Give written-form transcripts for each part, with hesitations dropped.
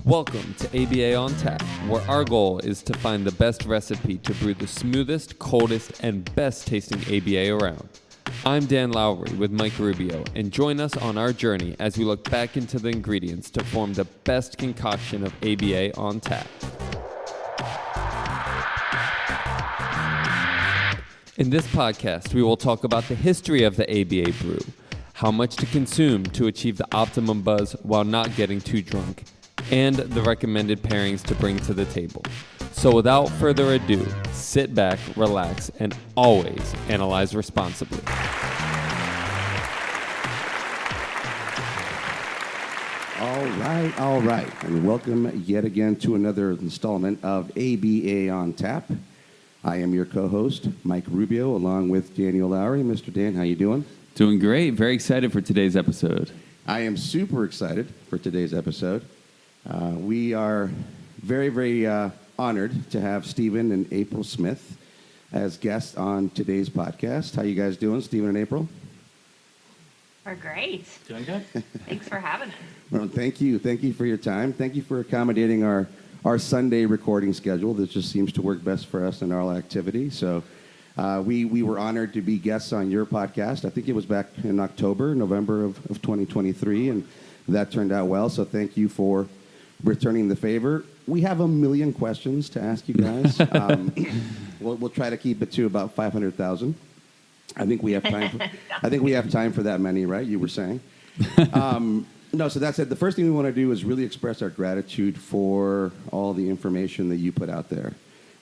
Welcome to ABA on Tap, where our goal is to find the best recipe to brew the smoothest, coldest, and best tasting ABA around. I'm Dan Lowry with Mike Rubio, and join us on our journey as we look back into the ingredients to form the best concoction of ABA on tap. In this podcast, we will talk about the history of the ABA brew, how much to consume to achieve the optimum buzz while not getting too drunk, and the recommended pairings to bring to the table. So without further ado, sit back, relax, and always analyze responsibly. All right, and welcome yet again to another installment of ABA on Tap. I am your co-host, Mike Rubio, along with Daniel Lowry. Mr. Dan, how you doing? Doing great. Very excited for today's episode. I am super excited for today's episode. We are very, very honored to have Stephen and April Smith as guests on today's podcast. How you guys doing, Stephen and April? We're great. Doing good. Thanks for having us. Well, thank you. Thank you for your time. Thank you for accommodating our Sunday recording schedule. This just seems to work best for us in our activity. So we were honored to be guests on your podcast. I think it was back in November of 2023, and that turned out well. So thank you for returning the favor. We have a million questions to ask you guys. We'll try to keep it to about 500,000. I think we have time for that many, right? You were saying. No, so that said, the first thing we want to do is really express our gratitude for all the information that you put out there.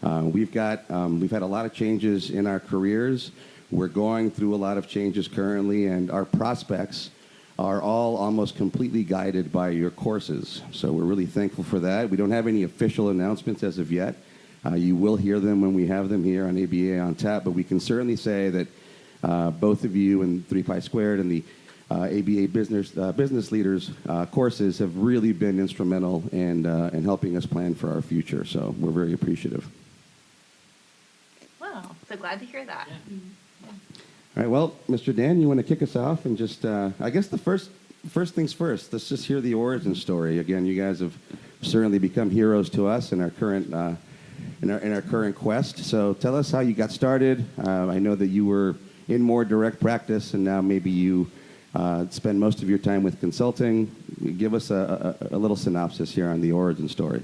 We've had a lot of changes in our careers. We're going through a lot of changes currently, and our prospects are all almost completely guided by your courses. So we're really thankful for that. We don't have any official announcements as of yet. You will hear them when we have them here on ABA on Tap, but we can certainly say that both of you and 3 Pi Squared and the ABA Business Leaders courses have really been instrumental in helping us plan for our future. So we're very appreciative. Well, so glad to hear that. Yeah. All right, well, Mr. Dan, you want to kick us off and just, I guess the first things first, let's just hear the origin story. Again, you guys have certainly become heroes to us in our current in our current quest. So tell us how you got started. I know that you were in more direct practice, and now maybe you spend most of your time with consulting. Give us a little synopsis here on the origin story.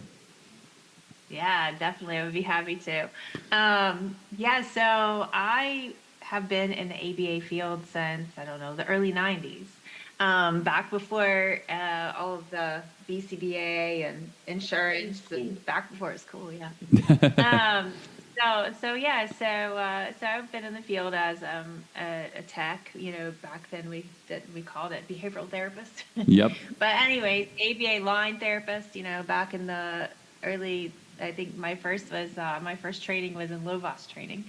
Yeah, definitely. I would be happy to. So I have been in the ABA field since, the early 90s. Back before all of the BCBA and insurance, and back before it was cool, yeah. So I've been in the field as a tech. Back then we called it behavioral therapist. Yep. But anyways, ABA line therapist. Back in the early, I think my first training was in Lovas training.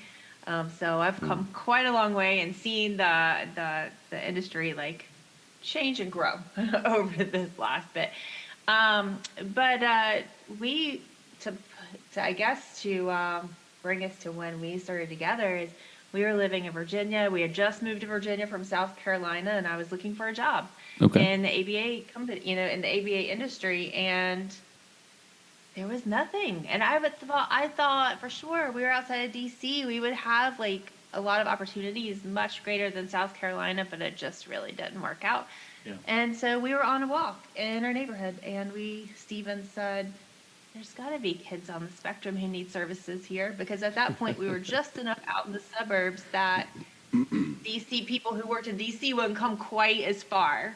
So I've come quite a long way and seen the industry change and grow over this last bit. To bring us to when we started together is we were living in Virginia. We had just moved to Virginia from South Carolina, and I was looking for a job in the ABA company, in the ABA industry, and there was nothing. And I thought for sure we were outside of DC, we would have a lot of opportunities, much greater than South Carolina, but it just really didn't work out. Yeah. And so we were on a walk in our neighborhood, and Stephen said, there's got to be kids on the spectrum who need services here, because at that point we were just enough out in the suburbs that DC people who worked in DC wouldn't come quite as far.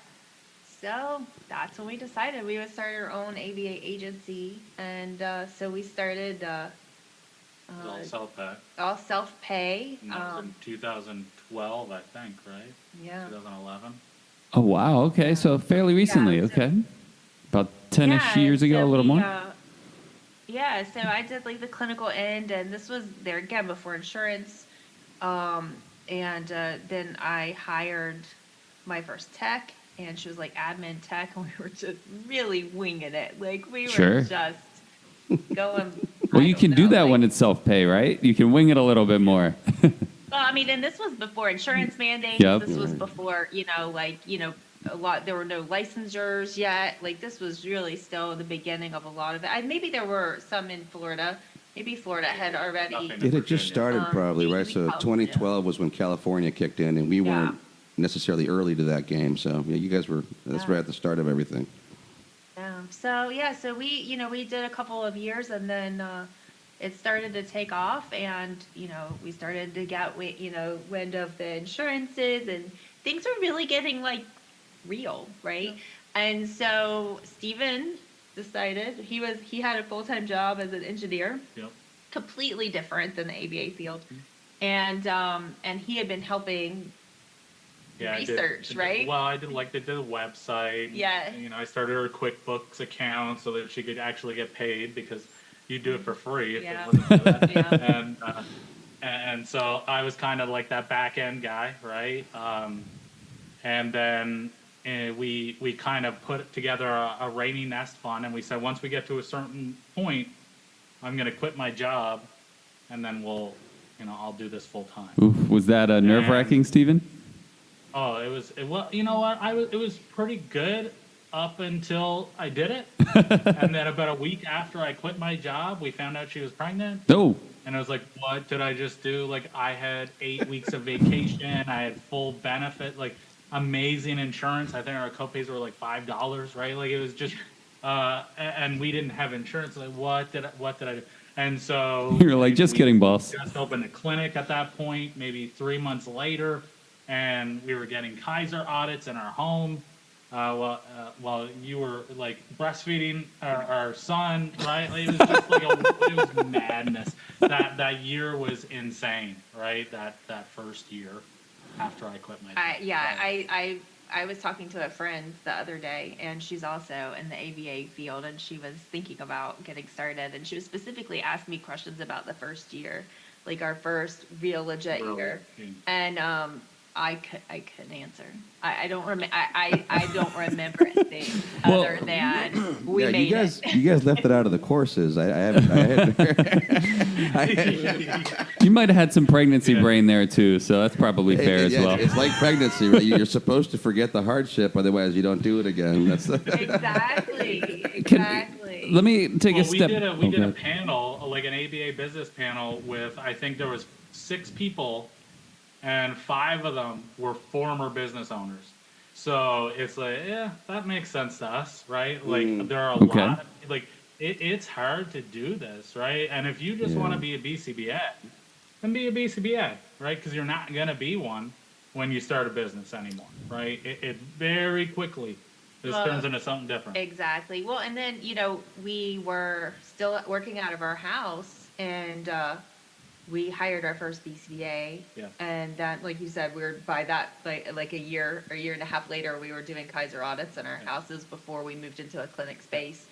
So that's when we decided we would start our own ABA agency, and so we started all self-pay. All self-pay. And that was in 2012, I think, right? Yeah. 2011. Oh, wow. Okay. So fairly recently. Okay. About 10-ish years ago, a little more. So I did the clinical end, and this was there again before insurance. And then I hired my first tech, and she was admin tech, and we were just really winging it. We were just going. Well, you can do that when it's self-pay, right? You can wing it a little bit more. Well, and this was before insurance mandates. Yep. This was before, there were no licensures yet. Like, this was really still the beginning of a lot of it. Maybe there were some in Florida. Maybe Florida had already. Nothing. It had just started probably, right? maybe So California. 2012 was when California kicked in, and we weren't necessarily early to that game. So yeah, you guys were, that's right at the start of everything. So we did a couple of years, and then it started to take off, and we started to get wind of the insurances, and things were really getting like real, right? And so Steven decided he had a full-time job as an engineer, Yep. completely different than the ABA field, and he had been helping research, right? Well, I did they did a website. Yeah. I started her QuickBooks account so that she could actually get paid, because you do it for free if Yeah. it wasn't for that. Yeah. And so I was kind of like that back end guy, right? And then we kind of put together a rainy nest fund, and we said, once we get to a certain point, I'm going to quit my job, and then I'll do this full time. Oof, was that nerve-wracking, Stephen? Oh, you know what? It was pretty good up until I did it. And then about a week after I quit my job, we found out she was pregnant. Oh. And I was like, what did I just do? Like, I had 8 weeks of vacation. I had full benefit, like amazing insurance. I think our co-pays were like $5, right? Like, it was just, and we didn't have insurance. Like, what did I do? And so You're like, just kidding, boss. Just opened a clinic at that point, maybe 3 months later. And we were getting Kaiser audits in our home while you were like breastfeeding our son, right? Like, it was just like it was madness. That year was insane, right? That first year after I quit my job. I was talking to a friend the other day, and she's also in the ABA field, and she was thinking about getting started, and she was specifically asking me questions about the first year, like our first real legit year, and I couldn't answer. I don't remember. I don't remember anything other than we made it. You guys left it out of the courses. You might have had some pregnancy brain there too, so that's probably fair as well. It's like pregnancy, right? You're supposed to forget the hardship, otherwise you don't do it again. Exactly. Let me take a step. We did a panel, like an ABA business panel, with, I think there was 6 people, and 5 of them were former business owners. So it's like, yeah, that makes sense to us, right? Like, there are a lot of, like, it's hard to do this, right? And if you just want to be a BCB ed, then be a BCB ed, right? Because you're not going to be one when you start a business anymore, right? It very quickly turns into something different. Exactly. Well, and then, we were still working out of our house, and we hired our first BCBA, and then, like you said, we were by that like a year and a half later, we were doing Kaiser audits in our houses before we moved into a clinic space.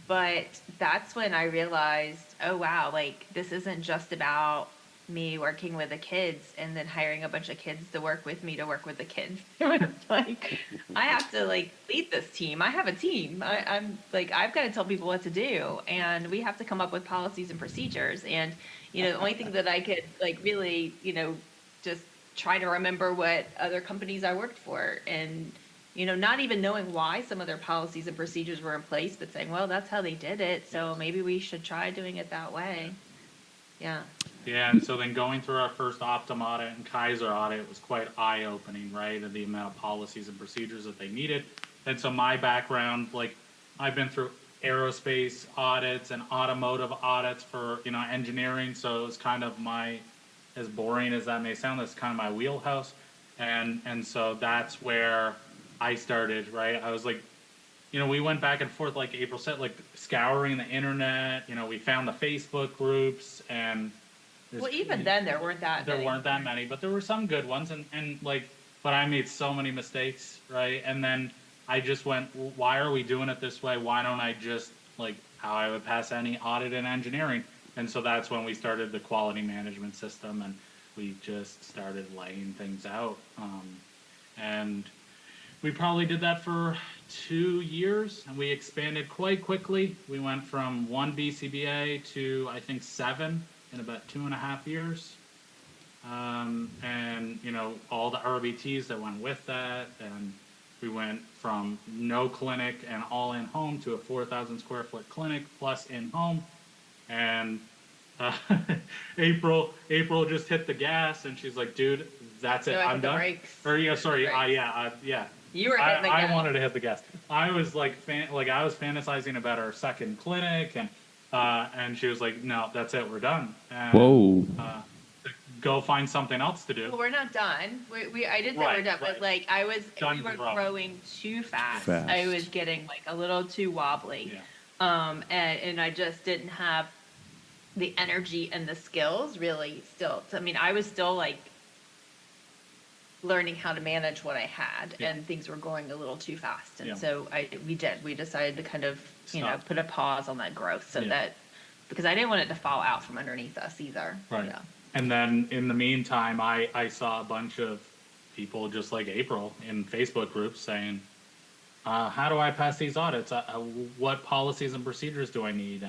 But that's when I realized, oh wow, like, this isn't just about me working with the kids and then hiring a bunch of kids to work with me to work with the kids. Like, I have to lead this team. I have a team. I'm like, I've got to tell people what to do, and we have to come up with policies and procedures. And the only thing that I could really just try to remember what other companies I worked for, and not even knowing why some of their policies and procedures were in place, but saying, well, that's how they did it, so maybe we should try doing it that way. Yeah. Yeah, and so then going through our first Optum audit and Kaiser audit was quite eye-opening, right? And the amount of policies and procedures that they needed. And so my background, like, I've been through aerospace audits and automotive audits for, engineering. So it was kind of as boring as that may sound, that's kind of my wheelhouse. And so that's where I started, right? I was like, we went back and forth, like April said, like scouring the internet. We found the Facebook groups, and well, even then there weren't that many, but there were some good ones, but I made so many mistakes, right? And then I just went, why are we doing it this way? Why don't I just, like, how I would pass any audit in engineering? And so that's when we started the quality management system, and we just started laying things out. And we probably did that for 2 years, and we expanded quite quickly. We went from 1 BCBA to, I think, 7 in about 2.5 years. and all the RBTs that went with that, and we went from no clinic and all in home to a 4,000 square foot clinic plus in home, and April just hit the gas and she's like, "Dude, that's it, I'm done." Or You were hitting the gas. I wanted to hit the gas. I was like, I was fantasizing about our second clinic, and she was like, "No, that's it, we're done." And, Whoa. Go find something else to do. Well, we're not done. I did say we're done, but we were growing too fast. I was getting a little too wobbly. Yeah. And I just didn't have the energy and the skills really still. I was still learning how to manage what I had, and things were going a little too fast. And so we decided to kind of, put a pause on that growth because I didn't want it to fall out from underneath us either. Right. Yeah. And then in the meantime, I saw a bunch of people just like April in Facebook groups saying, how do I pass these audits? What policies and procedures do I need?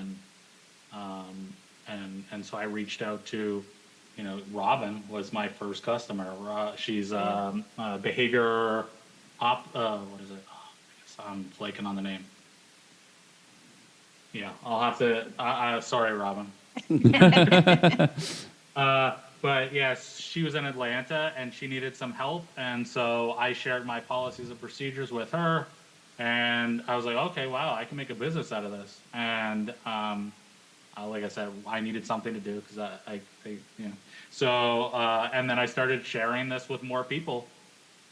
And so I reached out to, Robin was my first customer. She's behavior what is it? Oh, I guess I'm blanking on the name. Yeah, I'll have to, sorry, Robin. But yes, she was in Atlanta and she needed some help. And so I shared my policies and procedures with her. And I was like, okay, wow, I can make a business out of this. And, like I said, I needed something to do because So, and then I started sharing this with more people.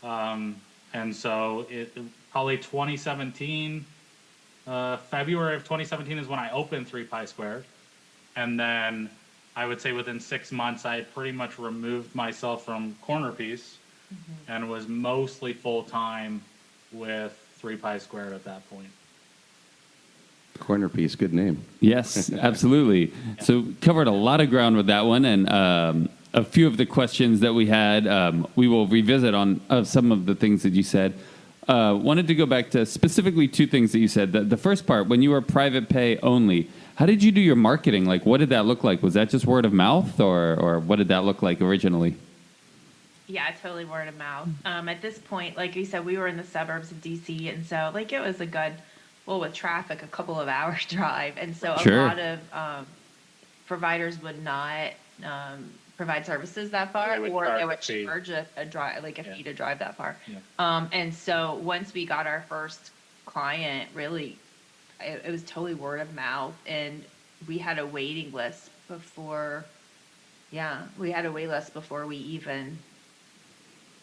And so probably 2017, February of 2017 is when I opened 3 Pi Squared. And then I would say within 6 months, I had pretty much removed myself from Corner Piece and was mostly full-time with 3 Pi Squared at that point. Corner Piece, good name. Yes, absolutely. So covered a lot of ground with that one, and a few of the questions that we had, we will revisit on some of the things that you said. Wanted to go back to specifically 2 things that you said. The first part, when you were private pay only, how did you do your marketing? What did that look like? Was that just word of mouth, or what did that look like originally? Yeah, totally word of mouth. At this point, like you said, we were in the suburbs of DC, and so it was a good, with traffic, a couple of hours drive, and so a lot of providers would not provide services that far, or they would charge a fee to drive that far. Yeah. And so once we got our first client, really, it was totally word of mouth, and we had a waiting list before we even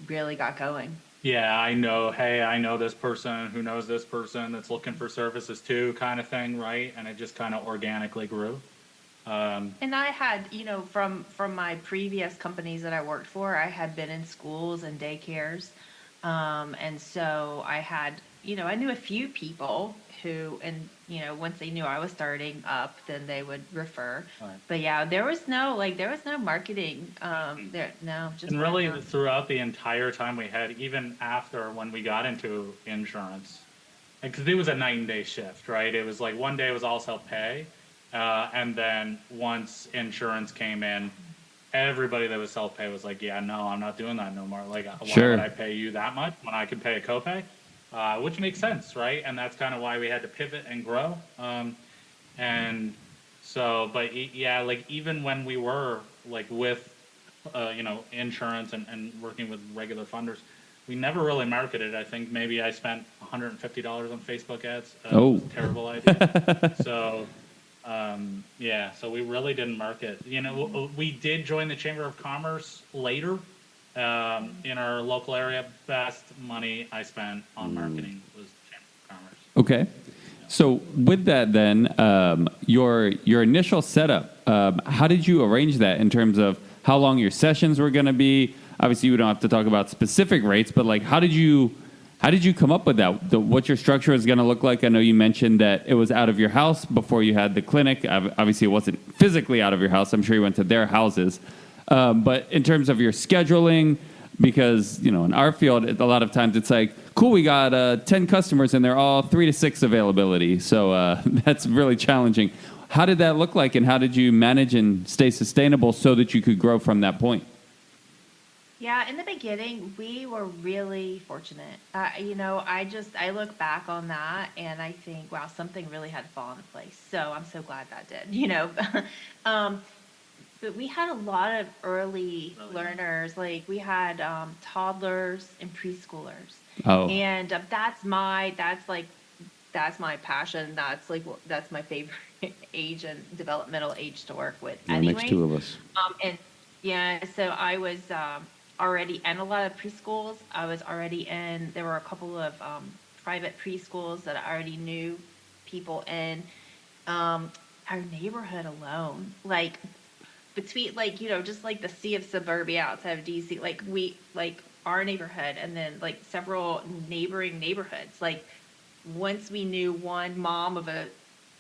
really got going. Yeah, I know. Hey, I know this person who knows this person that's looking for services too, kind of thing, right? And it just kind of organically grew. And I had, from my previous companies that I worked for, I had been in schools and daycares. And so I had, I knew a few people who, and, once they knew I was starting up, then they would refer. Right. But yeah, there was no marketing. Just. And really throughout the entire time we had, even after when we got into insurance, because it was a night and day shift, right? It was like one day it was all self-pay. And then once insurance came in, everybody that was self-pay was like, yeah, no, I'm not doing that no more. Why would I pay you that much when I could pay a copay? Which makes sense, right? And that's kind of why we had to pivot and grow. And so, but yeah, even when we were with, insurance and working with regular funders, we never really marketed. I think maybe I spent $150 on Facebook ads. It was a terrible idea. So, so we really didn't market. We did join the Chamber of Commerce later in our local area. Best money I spent on marketing was Chamber of Commerce. Okay. So with that then, your initial setup, how did you arrange that in terms of how long your sessions were going to be? Obviously, we don't have to talk about specific rates, but how did you come up with that? What your structure is going to look like? I know you mentioned that it was out of your house before you had the clinic. Obviously, it wasn't physically out of your house. I'm sure you went to their houses. But in terms of your scheduling, because, in our field, a lot of times it's cool, we got 10 customers and they're all 3 to 6 availability. So that's really challenging. How did that look like, and how did you manage and stay sustainable so that you could grow from that point? Yeah, in the beginning, we were really fortunate. I look back on that and I think, wow, something really had fallen into place. So I'm so glad that did, um, but we had a lot of early learners. Like we had toddlers and preschoolers, Oh, and that's my passion. That's my favorite age and developmental age to work with. That makes Anyways, two of us. and yeah, so I was already in a lot of preschools. I was already in. There were a couple of private preschools that I already knew people in. Um, our neighborhood alone, like between just like the sea of suburbia outside of DC, like our neighborhood, and then like several neighboring neighborhoods. Like once we knew one mom of a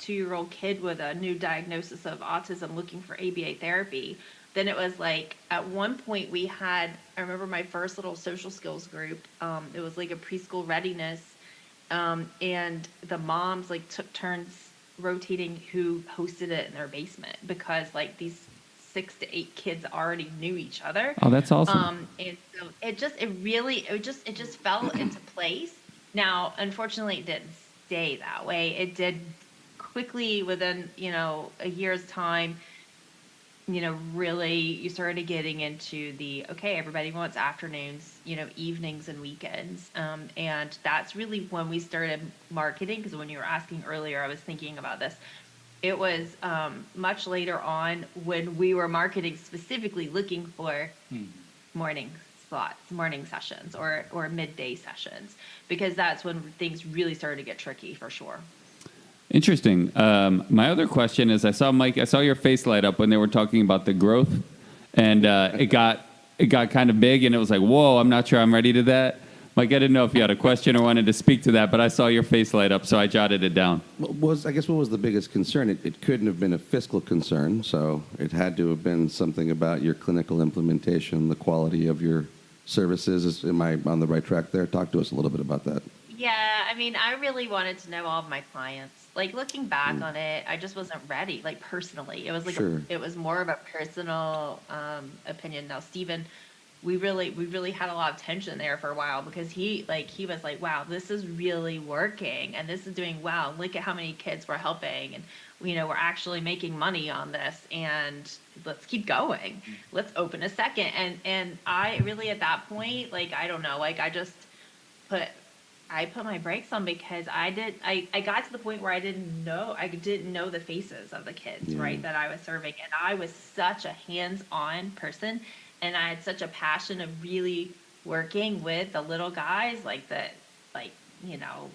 2-year-old kid with a new diagnosis of autism looking for ABA therapy, then it was like at one point I remember my first little social skills group. It was like a preschool readiness, and the moms like took turns rotating who hosted it in their basement because like these 6 to 8 kids already knew each other. oh, that's awesome. And so it just fell into place. Now, unfortunately, it didn't stay that way. It did quickly within, a year's time, really you started getting into okay, everybody wants afternoons, evenings and weekends. And that's really when we started marketing, because when you were asking earlier, I was thinking about this. It was much later on when we were marketing specifically looking for morning slots, morning sessions or midday sessions, because that's when things really started to get tricky for sure. Interesting. My other question is, I saw your face light up when they were talking about the growth, and it got kind of big, and it was like, whoa, I'm not sure I'm ready to that. Mike, I didn't know if you had a question or wanted to speak to that, but I saw your face light up, so I jotted it down. What was the biggest concern? It couldn't have been a fiscal concern, so it had to have been something about your clinical implementation, the quality of your services. Am I on the right track there? Talk to us a little bit about that. Yeah, I mean, I really wanted to know all of my clients. Like looking back on it, I just wasn't ready. Like personally, it was like Sure. it was more of a personal opinion. Now, Stephen, we really had a lot of tension there for a while because he was like, wow, this is really working and this is doing well. Look at how many kids we're helping, and we're actually making money on this, and let's keep going. Let's open a second. And I really at that point, like I don't know, like put I put my brakes on because I got to the point where I didn't know the faces of the kids, right, that I was serving. And I was such a hands-on person, and I had such a passion of really working with the little guys, like you know,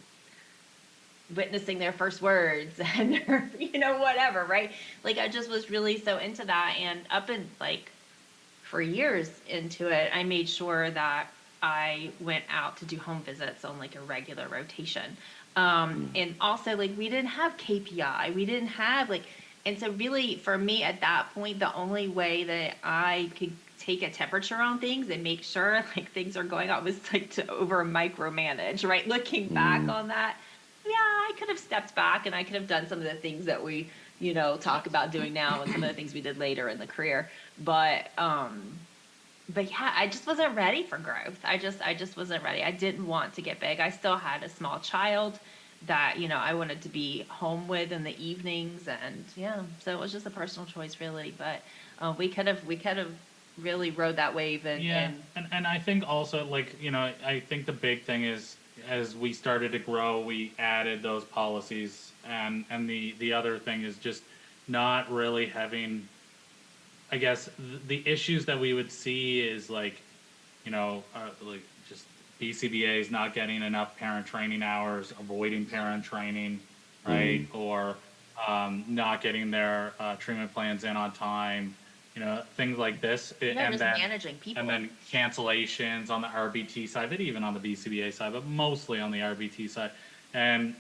witnessing their first words and whatever, right? Like I just was really so into that, and up in like for years into it, I made sure that I went out to do home visits on like a regular rotation. And also like we didn't have KPI. We didn't have like, and so really for me at that point, the only way that I could take a temperature on things and make sure like things are going on was like to over micromanage, right? Looking back on that, yeah, I could have stepped back and I could have done some of the things that we, talk about doing now and some of the things we did later in the career. But yeah, I just wasn't ready for growth. I just wasn't ready. I didn't want to get big. I still had a small child that, I wanted to be home with in the evenings, and yeah, so it was just a personal choice really, but we could have really rode that wave and I think also like, I think the big thing is as we started to grow, we added those policies, and the other thing is just not really having, I guess the issues that we would see is like, like just BCBAs not getting enough parent training hours, avoiding parent training, right? Or not getting their treatment plans in on time, things like this. just managing people. And then cancellations on the RBT side, but even on the BCBA side, but mostly on the RBT side. And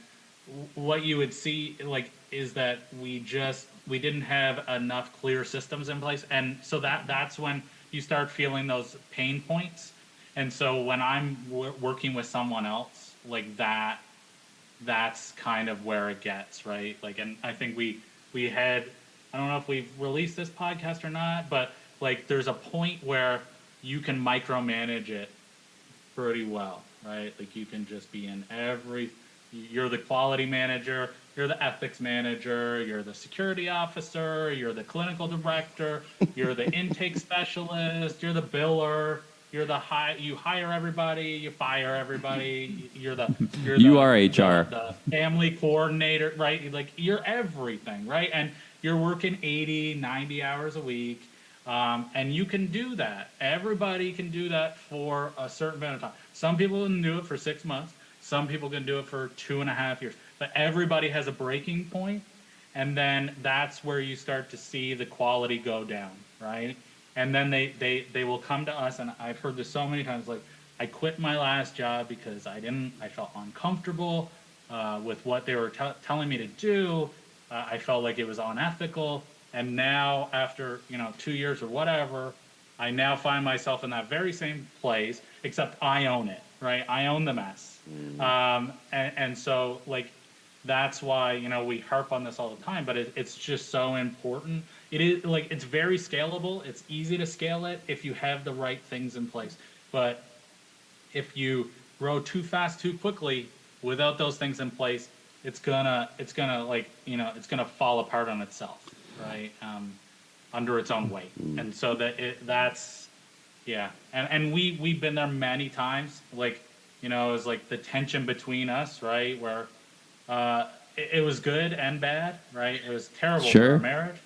what you would see like is that we didn't have enough clear systems in place, and so that's when you start feeling those pain points. And so when I'm working with someone else like that's kind of where it gets right. Like, and I think we had, I don't know if we've released this podcast or not, but like there's a point where you can micromanage it pretty well, right? Like you can just be in you're the quality manager, you're the ethics manager, you're the security officer, you're the clinical director, you're the intake specialist, you're the biller, you hire everybody, you fire everybody, You are HR. the family coordinator, right? Like you're everything, right? And you're working 80, 90 hours a week. And you can do that. Everybody can do that for a certain amount of time. Some people can do it for 6 months. Some people can do it for 2.5 years. But everybody has a breaking point, and then that's where you start to see the quality go down, right? And then they will come to us, and I've heard this so many times, like, I quit my last job because I felt uncomfortable with what they were telling me to do. I felt like it was unethical. And now, after 2 years or whatever, I now find myself in that very same place, except I own it, right? I own the mess. And so, like, that's why we harp on this all the time. But it's just so important. It is like it's very scalable. It's easy to scale it if you have the right things in place. But if you grow too fast, too quickly, without those things in place, it's gonna fall apart on itself. Right, under its own weight, and so that's and we've been there many times. Like it was like the tension between us, right, where it was good and bad, right. It was terrible for our marriage,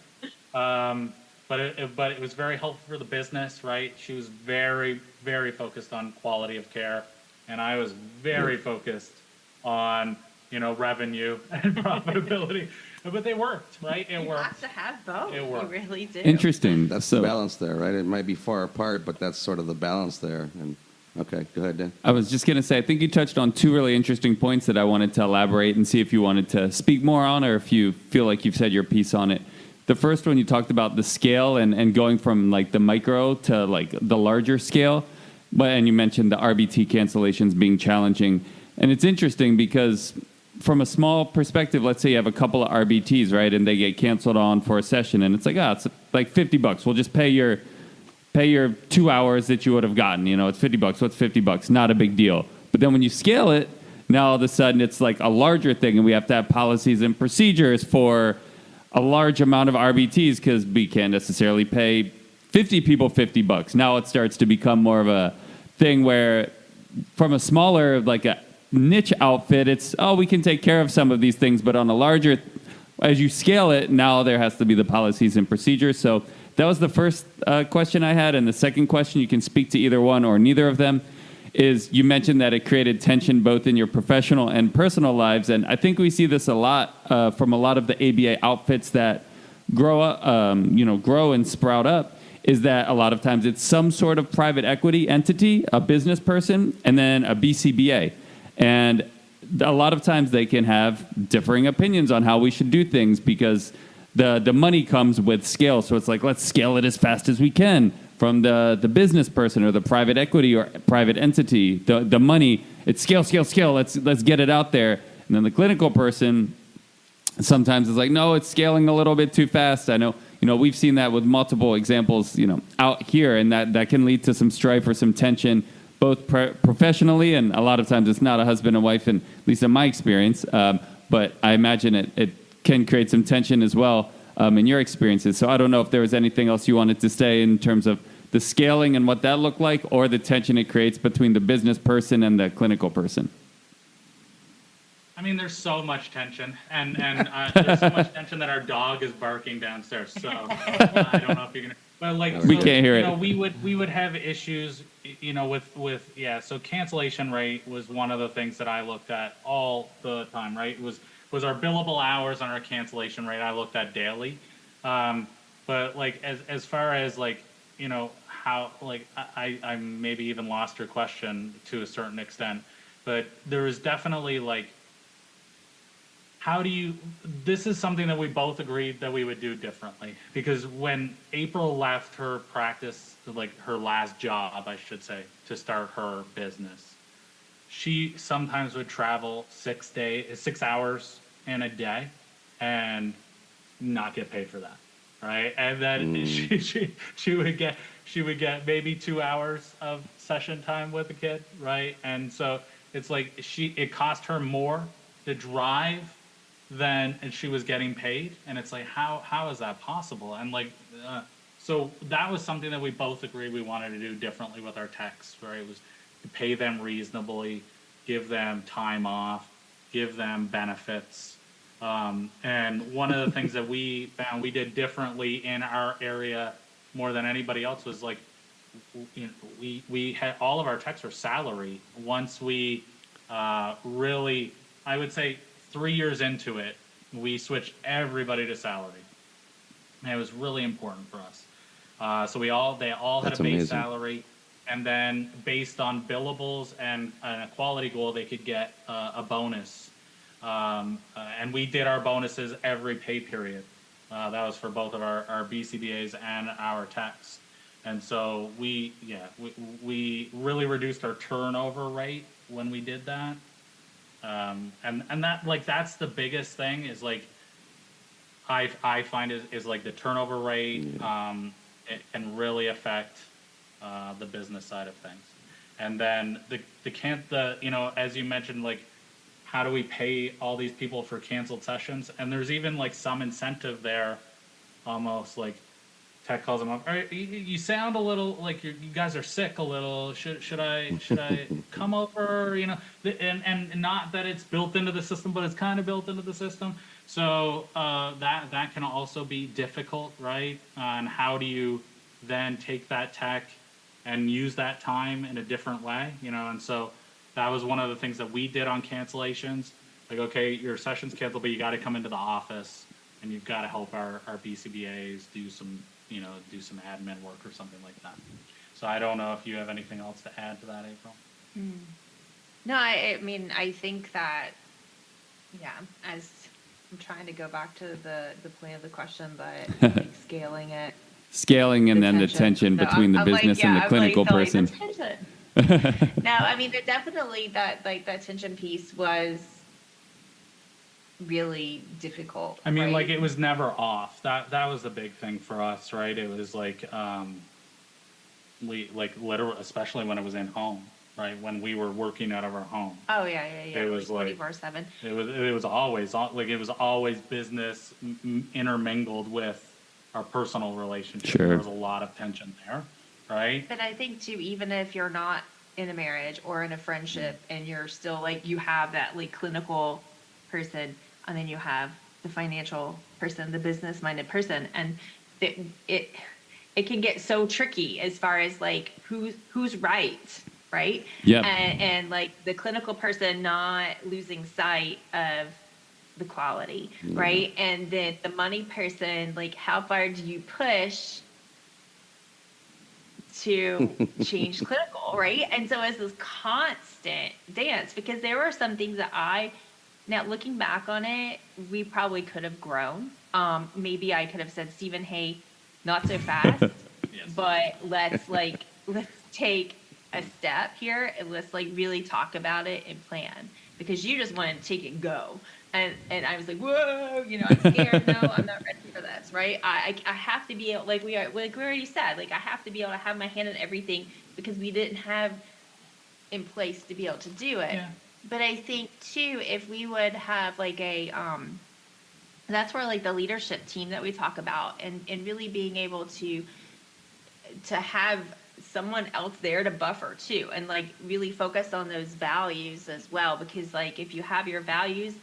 but it was very helpful for the business, right. She was very, very focused on quality of care, and I was very focused on revenue and profitability. But they worked, right? It worked. You have to have both. It worked. You really do. Interesting. That's the balance there, right? It might be far apart, but that's sort of the balance there. And okay, go ahead, Dan. I was just going to say, I think you touched on two really interesting points that I wanted to elaborate and see if you wanted to speak more on, or if you feel like you've said your piece on it. The first one, you talked about the scale and going from like the micro to like the larger scale. And you mentioned the RBT cancellations being challenging. And it's interesting because from a small perspective, let's say you have a couple of RBTs, right, and they get canceled on for a session, and it's like, it's like $50. We'll just pay your 2 hours that you would have gotten. It's $50. What's $50? Not a big deal. But then when you scale it, now all of a sudden it's like a larger thing, and we have to have policies and procedures for a large amount of RBTs because we can't necessarily pay 50 people $50. Now it starts to become more of a thing where from a smaller, like a niche outfit, it's we can take care of some of these things, but on a larger, as you scale it, now there has to be the policies and procedures. So that was the first question I had, and the second question, you can speak to either one or neither of them, is you mentioned that it created tension both in your professional and personal lives, and I think we see this a lot from a lot of the ABA outfits that grow and sprout up, is that a lot of times it's some sort of private equity entity, a business person, and then a BCBA. And a lot of times they can have differing opinions on how we should do things because the money comes with scale. So it's like, let's scale it as fast as we can from the business person or the private equity or private entity. The money, it's scale. Let's get it out there. And then the clinical person sometimes is like, no, it's scaling a little bit too fast. I know, we've seen that with multiple examples, out here, and that can lead to some strife or some tension, both professionally, and a lot of times it's not a husband and wife, and at least in my experience, but I imagine it can create some tension as well in your experiences. So I don't know if there was anything else you wanted to say in terms of the scaling and what that looked like, or the tension it creates between the business person and the clinical person. I mean, there's so much tension, and there's so much tension that our dog is barking downstairs. So I don't know if you're gonna. But like we can't hear it. We would have issues, with So cancellation rate was one of the things that I looked at all the time. Right, was our billable hours and our cancellation rate I looked at daily. But like as far as like how like I maybe even lost your question to a certain extent, but there is definitely like. This is something that we both agreed that we would do differently, because when April left her practice, like her last job, I should say, to start her business, she sometimes would travel 6 hours in a day and not get paid for that. right? And then she would get maybe 2 hours of session time with the kid, right? And so it's like it cost her more to drive and she was getting paid, and it's like how is that possible? And like so that was something that we both agreed we wanted to do differently with our techs, right? It was to pay them reasonably, give them time off, give them benefits. And one of the things that we found we did differently in our area more than anybody else was like, you know, we had all of our techs were salary. Once we really, I would say 3 years into it, we switched everybody to salary. And it was really important for us. So they all had That's a base amazing. salary, and then based on billables and a quality goal, they could get a bonus. And we did our bonuses every pay period. That was for both of our BCBAs and our techs. And so we really reduced our turnover rate when we did that. And that, like, that's the biggest thing is like, I find is like the turnover rate, it can really affect the business side of things. And then you know, as you mentioned, like, how do we pay all these people for canceled sessions? And there's even like some incentive there, almost like tech calls them up. All right, you sound a little like you guys are sick a little. Should I come over? You know, and not that it's built into the system, but it's kind of built into the system. So that can also be difficult, right? And how do you then take that tech and use that time in a different way? You know, and so that was one of the things that we did on cancellations. Like, okay, your session's canceled, but you got to come into the office and you've got to help our BCBAs do some admin work or something like that. So I don't know if you have anything else to add to that, April. No, I mean, I think that, yeah, as I'm trying to go back to the point of the question, but like scaling it. Scaling and then the tension So between the I'm business and the clinical person. No, I mean, definitely that tension piece was really difficult. I mean, right? like, it was never off. That was the big thing for us, right? It was like we like literally, especially when it was in home, right? When we were working out of our home. Oh yeah. It was like 24/7. It was always business intermingled with our personal relationship. Sure. There was a lot of tension there, right? But I think too, even if you're not in a marriage or in a friendship, and you're still like, you have that like clinical person, and then you have the financial person, the business-minded person, and it can get so tricky as far as like who's right? Yeah. And like the clinical person not losing sight of the quality, right? And then the money person, like, how far do you push to change clinical, right? And so it's this constant dance, because there were some things that now looking back on it, we probably could have grown. Maybe I could have said, Stephen, hey, not so fast, Yes. but let's take a step here and let's like really talk about it and plan, because you just wanted to take and go. And I was like, whoa, you know, I'm scared. No, I'm not ready for this, right? I have to be able, like we already said, like I have to be able to have my hand in everything, because we didn't have in place to be able to do it. Yeah. But I think too, if we would have like that's where like the leadership team that we talk about, and really being able to have someone else there to buffer too, and like really focus on those values as well, because like if you have your values,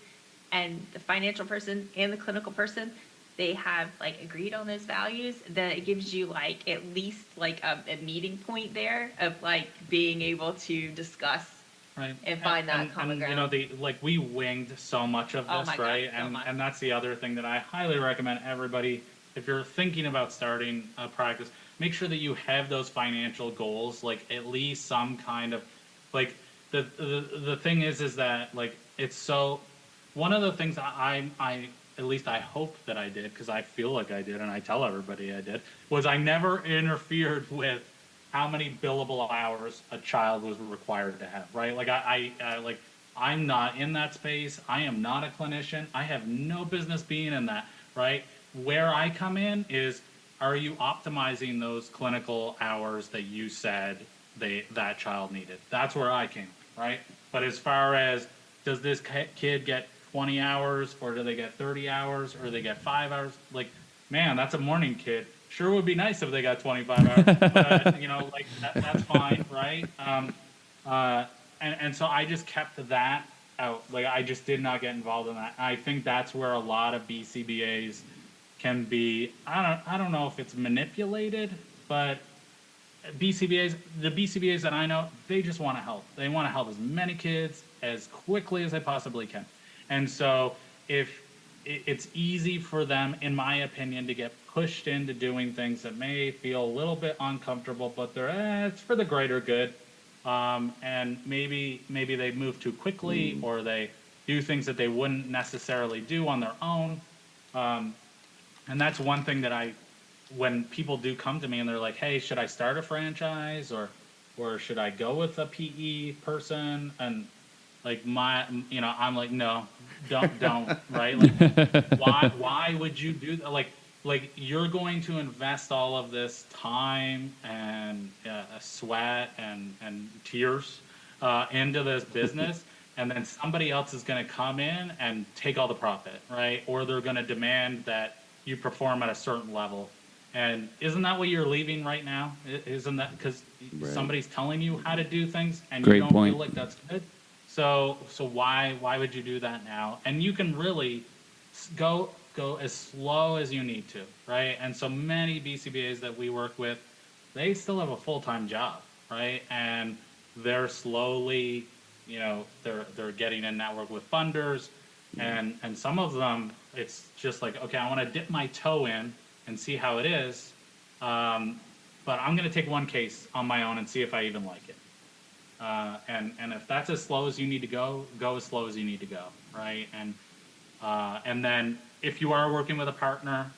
and the financial person and the clinical person, they have like agreed on those values, then it gives you like at least like a meeting point there of like being able to discuss, right, and find that common ground. You know, we winged so much of this, right? God, so much. And that's the other thing that I highly recommend everybody, if you're thinking about starting a practice, make sure that you have those financial goals, like at least some kind of, like the thing is that like it's so. One of the things I at least I hope that I did, because I feel like I did, and I tell everybody I did, was I never interfered with how many billable hours a child was required to have, right? Like I'm not in that space. I am not a clinician. I have no business being in that, right? where I come in is, are you optimizing those clinical hours that you said that child needed? That's where I came, right? But as far as, does this kid get 20 hours, or do they get 30 hours, or they get 5 hours? Like, man, that's a morning kid. Sure would be nice if they got 25 hours, but like that's fine, right? And so I just kept that out. Like, I just did not get involved in that. I think that's where a lot of BCBAs can be. I don't know if it's manipulated, but the BCBAs that I know, they just want to help. They want to help as many kids as quickly as they possibly can. And so if it's easy for them, in my opinion, to get pushed into doing things that may feel a little bit uncomfortable, but it's for the greater good. And maybe they move too quickly, or they do things that they wouldn't necessarily do on their own. And that's one thing that when people do come to me and they're like, hey, should I start a franchise, or should I go with a PE person? And like I'm like, no, don't, right? Like, why would you do that? Like you're going to invest all of this time and sweat and tears into this business, and then somebody else is going to come in and take all the profit, right? Or they're going to demand that you perform at a certain level. And isn't that what you're leaving right now? Isn't that because somebody's telling you how to do things and you don't feel like that's good? So why would you do that now? And you can really go as slow as you need to, right? And so many BCBAs that we work with, they still have a full-time job, right? And they're slowly, they're getting in network with funders, and some of them, it's just like, okay, I want to dip my toe in and see how it is, but I'm going to take one case on my own and see if I even like it. And if that's as slow as you need to go as slow as you need to go, right? And then if you are working with a partner,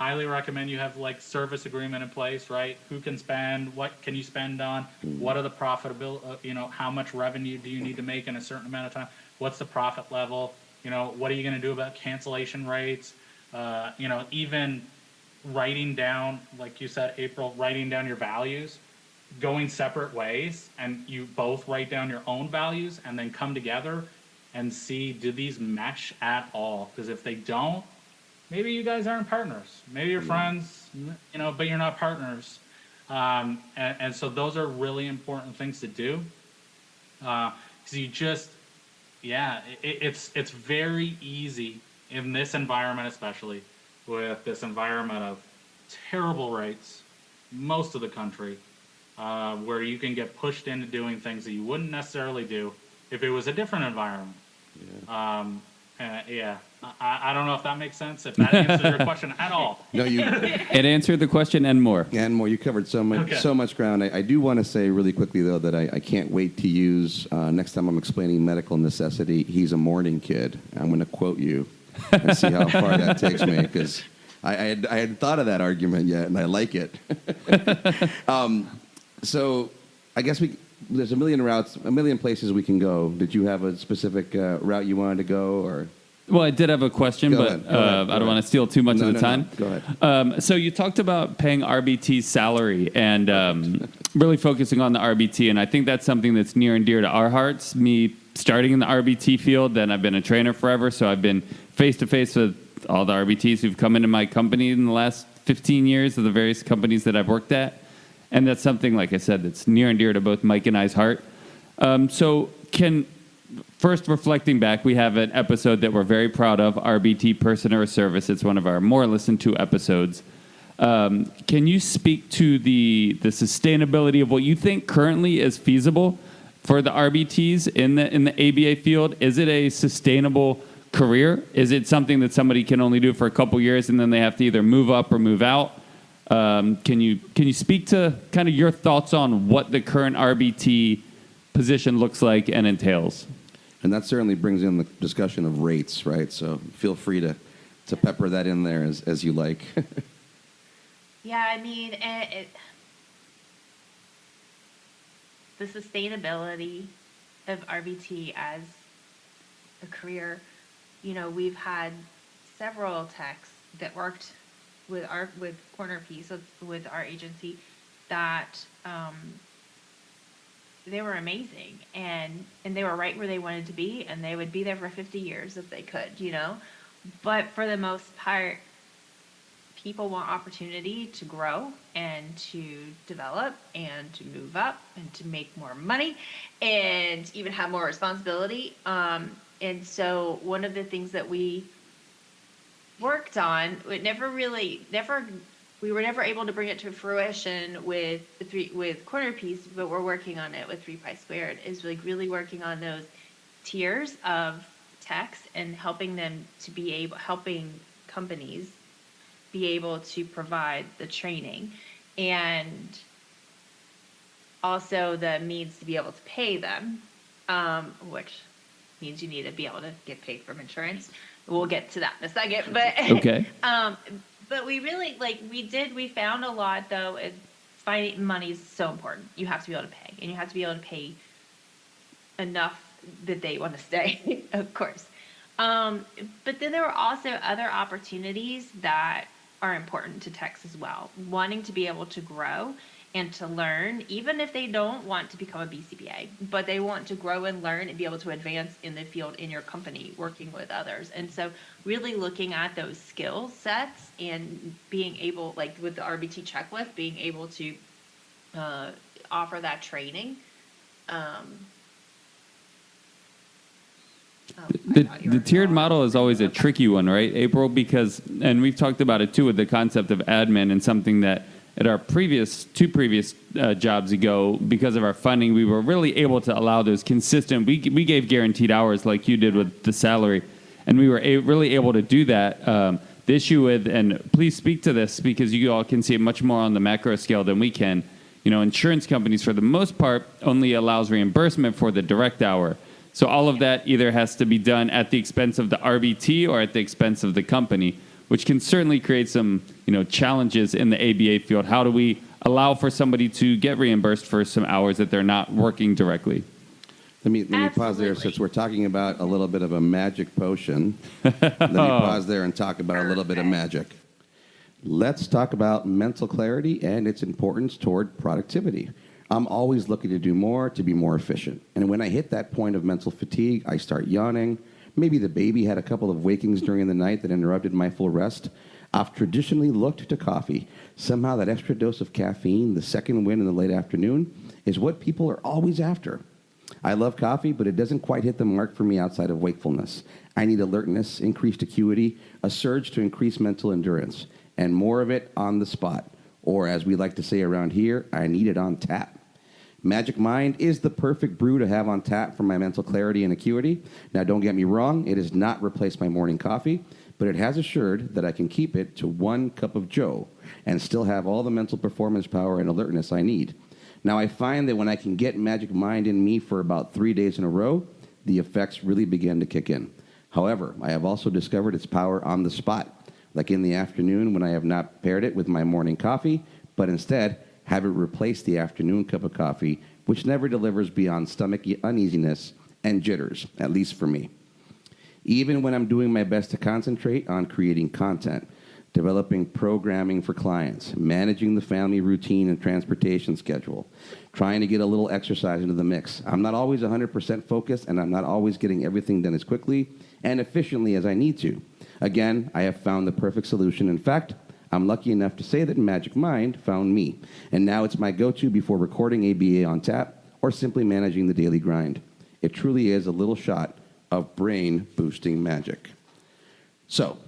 highly recommend you have like service agreement in place, right? Who can spend? What can you spend on? What are the profitability? How much revenue do you need to make in a certain amount of time? What's the profit level? What are you going to do about cancellation rates? Even writing down, like you said, April, writing down your values, going separate ways, and you both write down your own values and then come together and see, do these mesh at all? Because if they don't, maybe you guys aren't partners. Maybe you're friends, but you're not partners. And so those are really important things to do. Because you just, it's very easy in this environment, especially with this environment of terrible rates, most of the country, where you can get pushed into doing things that you wouldn't necessarily do if it was a different environment. I don't know if that makes sense, if that answers your question at all. No, it answered the question and more. And more. You covered so much ground. I do want to say really quickly, though, that I can't wait to use, next time I'm explaining medical necessity, he's a morning kid. I'm going to quote you and see how far that takes me, because I hadn't thought of that argument yet, and I like it. So I guess there's a million routes, a million places we can go. Did you have a specific route you wanted to go, or? Well, I did have a question, Go but ahead. I don't want to steal too much of the time. No. Go ahead. So you talked about paying RBT's salary and really focusing on the RBT, and I think that's something that's near and dear to our hearts. Me starting in the RBT field, then I've been a trainer forever, so I've been face-to-face with all the RBTs who've come into my company in the last 15 years of the various companies that I've worked at. And that's something, like I said, that's near and dear to both Mike and I's heart. First, reflecting back, we have an episode that we're very proud of, RBT Person or Service. It's one of our more listened to episodes. Can you speak to the sustainability of what you think currently is feasible for the RBTs in the ABA field? Is it a sustainable career? Is it something that somebody can only do for a couple years and then they have to either move up or move out? Can you speak to kind of your thoughts on what the current RBT position looks like and entails? And that certainly brings in the discussion of rates, right? So feel free to pepper that in there as you like. Yeah, I mean, the sustainability of RBT as a career, we've had several techs that worked with Corner Piece with our agency that they were amazing, and they were right where they wanted to be, and they would be there for 50 years if they could, But for the most part, people want opportunity to grow and to develop and to move up and to make more money and even have more responsibility. And so one of the things that we worked on, we were never able to bring it to fruition with Corner Piece, but we're working on it with 3 Pi Squared, is like really working on those tiers of techs and helping companies be able to provide the training and also the means to be able to pay them, which means you need to be able to get paid from insurance. We'll get to that in a second, but Okay. But we really we found a lot though. Finding money is so important. You have to be able to pay, and you have to be able to pay enough that they want to stay, of course. But then there were also other opportunities that are important to techs as well. Wanting to be able to grow and to learn, even if they don't want to become a BCBA, but they want to grow and learn and be able to advance in the field in your company, working with others. And so really looking at those skill sets and being able, like with the RBT checklist, being able to offer that training. The tiered model is always a tricky one, right, April? Because, and we've talked about it too with the concept of admin, and something that at our two previous jobs ago, because of our funding, we were really able to allow those consistent. We gave guaranteed hours like you did with the salary, and we were really able to do that. The issue with, and please speak to this because you all can see it much more on the macro scale than we can. Insurance companies for the most part only allows reimbursement for the direct hour. So all of that either has to be done at the expense of the RBT or at the expense of the company, which can certainly create some, challenges in the ABA field. How do we allow for somebody to get reimbursed for some hours that they're not working directly? Let me pause there, since we're talking about a little bit of a magic potion. Let me pause there and talk about a little bit of magic. Let's talk about mental clarity and its importance toward productivity. I'm always looking to do more, to be more efficient. And when I hit that point of mental fatigue, I start yawning. Maybe the baby had a couple of wakings during the night that interrupted my full rest. I've traditionally looked to coffee. Somehow that extra dose of caffeine, the second wind in the late afternoon, is what people are always after. I love coffee, but it doesn't quite hit the mark for me outside of wakefulness. I need alertness, increased acuity, a surge to increase mental endurance, and more of it on the spot. Or as we like to say around here, I need it on tap. Magic Mind is the perfect brew to have on tap for my mental clarity and acuity. Now, don't get me wrong, it has not replaced my morning coffee, but it has assured that I can keep it to 1 cup of joe and still have all the mental performance power and alertness I need. Now, I find that when I can get Magic Mind in me for about 3 days in a row, the effects really begin to kick in. However, I have also discovered its power on the spot, like in the afternoon when I have not paired it with my morning coffee, but instead have it replace the afternoon cup of coffee, which never delivers beyond stomach uneasiness and jitters, at least for me. Even when I'm doing my best to concentrate on creating content, developing programming for clients, managing the family routine and transportation schedule, trying to get a little exercise into the mix, I'm not always 100% focused, and I'm not always getting everything done as quickly and efficiently as I need to. Again, I have found the perfect solution. In fact, I'm lucky enough to say that Magic Mind found me, and now it's my go-to before recording ABA on tap or simply managing the daily grind. It truly is a little shot of brain-boosting magic. So,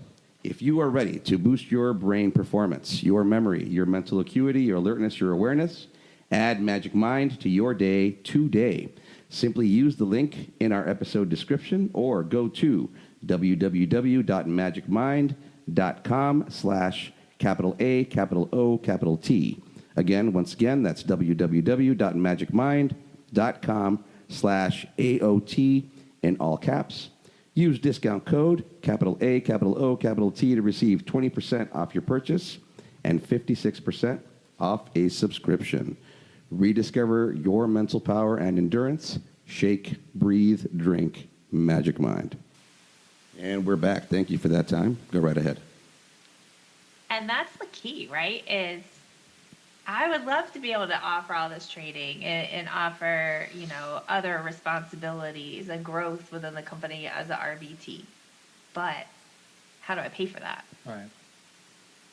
if you are ready to boost your brain performance, your memory, your mental acuity, your alertness, your awareness, add Magic Mind to your day today. Simply use the link in our episode description or go to www.magicmind.com/A-O-T. Again, once again, that's www.magicmind.com/AOT in all caps. Use discount code A-O-T to receive 20% off your purchase and 56% off a subscription. Rediscover your mental power and endurance. Shake, breathe, drink, Magic Mind. And we're back. Thank you for that time. Go right ahead. And that's the key, right? Is I would love to be able to offer all this training and offer, other responsibilities and growth within the company as a RBT. But how do I pay for that? Right.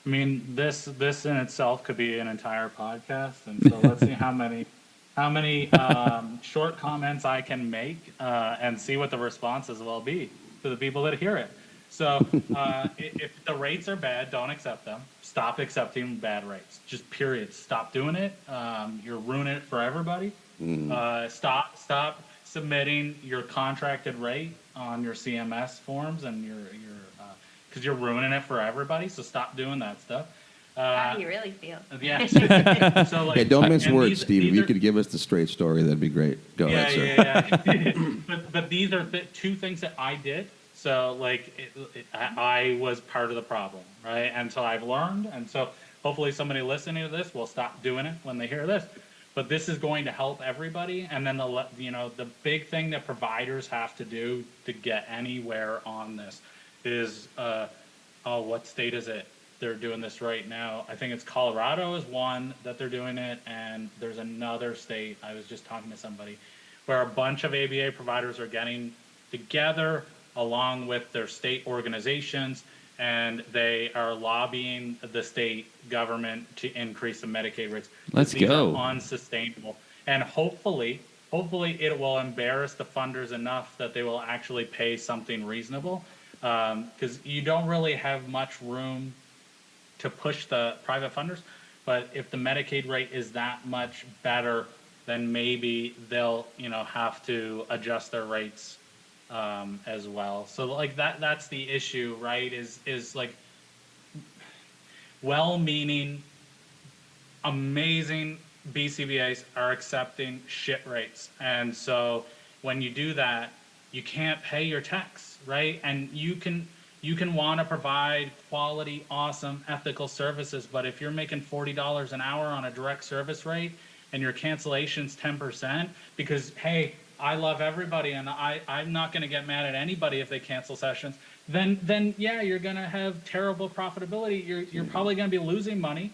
I mean, this in itself could be an entire podcast, and so let's see how many short comments I can make and see what the responses will be to the people that hear it. So if the rates are bad, don't accept them. Stop accepting bad rates. Just period. Stop doing it. You're ruining it for everybody. Stop submitting your contracted rate on your CMS forms and your because you're ruining it for everybody. So stop doing that stuff. How do you really feel? Yeah. So like, Hey, don't mince words, these, Steve. If you are, could give us the straight story, that'd be great. Go ahead, sir. Yeah. but these are two things that I did. So like I was part of the problem, right? And so I've learned, and so hopefully somebody listening to this will stop doing it when they hear this. But this is going to help everybody. And then the big thing that providers have to do to get anywhere on this is what state is it? They're doing this right now. I think it's Colorado is one that they're doing it, and there's another state. I was just talking to somebody where a bunch of ABA providers are getting together along with their state organizations, and they are lobbying the state government to increase the Medicaid rates. Let's These go. are unsustainable, and hopefully it will embarrass the funders enough that they will actually pay something reasonable, because you don't really have much room to push the private funders. But if the Medicaid rate is that much better, then maybe they'll have to adjust their rates as well. So like that's the issue, right? Is like well-meaning, amazing BCBAs are accepting shit rates. And so when you do that, you can't pay your techs, right? And you can want to provide quality, awesome, ethical services, but if you're making $40 an hour on a direct service rate and your cancellation's 10%, because hey, I love everybody and I'm not going to get mad at anybody if they cancel sessions, then yeah, you're going to have terrible profitability. You're probably going to be losing money.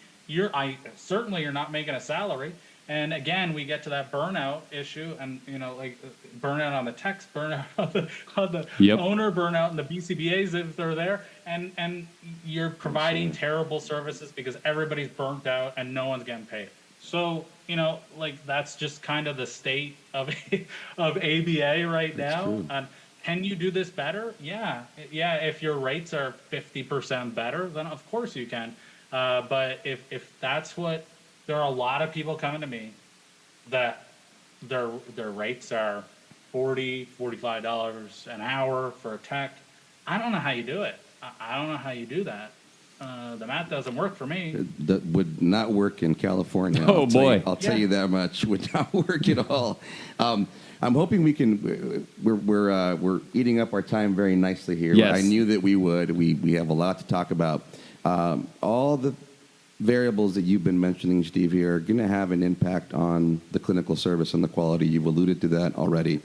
Certainly you're not making a salary. And again, we get to that burnout issue, and like burnout on the techs, burnout on the Yep. owner, burnout in the BCBAs if they're there, and you're providing terrible services because everybody's burnt out and no one's getting paid. So like that's just kind of the state of ABA right now. True. And can you do this better? Yeah. If your rates are 50% better, then of course you can. But if that's what there are a lot of people coming to me that their rates are $40, $45 an hour for a tech. I don't know how you do it. I don't know how you do that. The math doesn't work for me. That would not work in California. Oh, boy. I'll tell you that much. Would not work at all. I'm hoping we can. We're eating up our time very nicely here. Yes. I knew that we would. We have a lot to talk about. All the variables that you've been mentioning, Steve, here are going to have an impact on the clinical service and the quality. You've alluded to that already.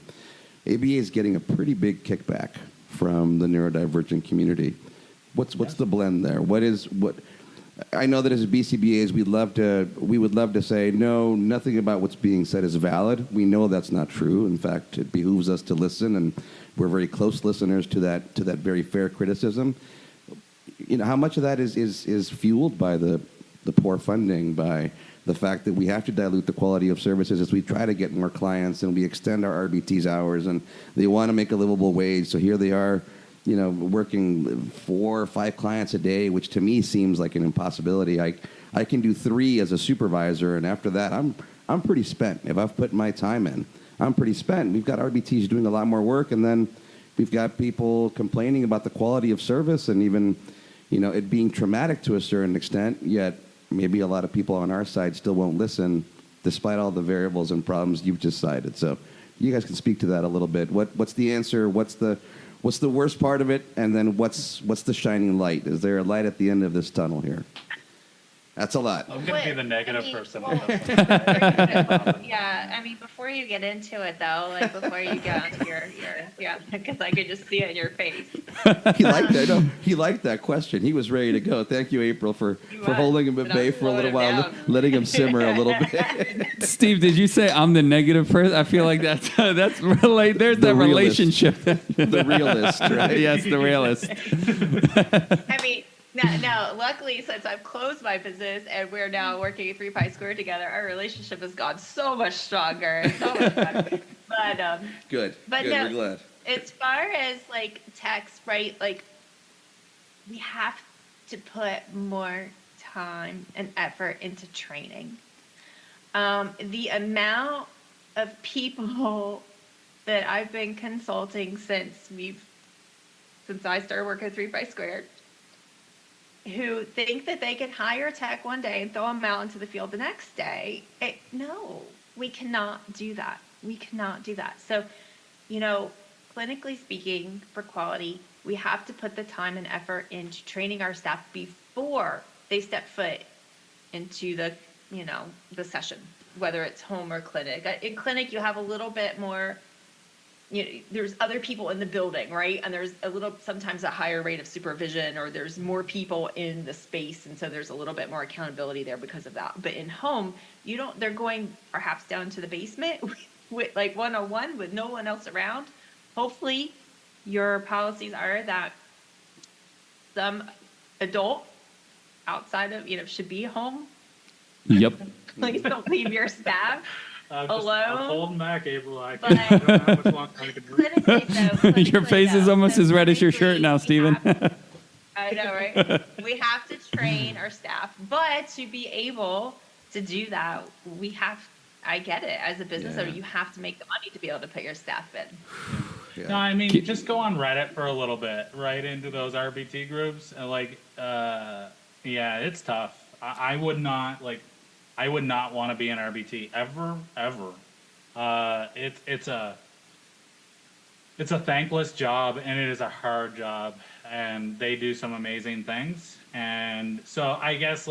ABA is getting a pretty big kickback from the neurodivergent community. What's the blend there? What I know that as BCBAs, we would love to say no, nothing about what's being said is valid. We know that's not true. In fact, it behooves us to listen, and we're very close listeners to that very fair criticism. How much of that is fueled by the poor funding, by the fact that we have to dilute the quality of services as we try to get more clients and we extend our RBT's hours, and they want to make a livable wage. So here they are, working 4 or 5 clients a day, which to me seems like an impossibility. I can do 3 as a supervisor, and after that, I'm pretty spent. If I've put my time in, I'm pretty spent. We've got RBTs doing a lot more work, and then we've got people complaining about the quality of service and even, it being traumatic to a certain extent, yet maybe a lot of people on our side still won't listen despite all the variables and problems you've just cited. So you guys can speak to that a little bit. What's the answer? What's the worst part of it? And then what's the shining light? Is there a light at the end of this tunnel here? That's a lot. I'm going to be the negative person. Yeah, I mean, before you get into it, though, like before you get onto your because I could just see it in your face. He liked that. No, he liked that question. He was ready to go. Thank you, April, for holding him at bay for a little while, letting him simmer a little bit. Steve, did you say I'm the negative person? I feel like that's really there's that relationship. The realist, right? Yes, the realist. I mean, no. Luckily, since I've closed my business and we're now working at 3 Pi Square together, our relationship has gone so much stronger. So much better. But Good. But Good. no, We're glad. as far as like text, right? Like we have to put more time and effort into training. The amount of people that I've been consulting since I started working at 3 Pi Squared, who think that they can hire a tech one day and throw them out into the field the next day. No, we cannot do that. We cannot do that. So, clinically speaking, for quality, we have to put the time and effort into training our staff before they step foot into the session, whether it's home or clinic. In clinic, you have a little bit more, there's other people in the building, right? And there's sometimes a higher rate of supervision, or there's more people in the space. And so there's a little bit more accountability there because of that. But in home, they're going perhaps down to the basement with like one-on-one with no one else around. Hopefully your policies are that some adult outside of, should be home. Yep. Please don't leave your staff alone. I'm holding back, April. I don't know how much longer I can do it. Clinically, Your face is almost as red as your shirt now, Stephen. I know, right? We have to train our staff, but to be able to do that, I get it. As a business owner, you have to make the money to be able to put your staff in. Yeah. No, I mean, just go on Reddit for a little bit, right into those RBT groups, and it's tough. I would not want to be an RBT ever. It's a thankless job, and it is a hard job, and they do some amazing things. And so I guess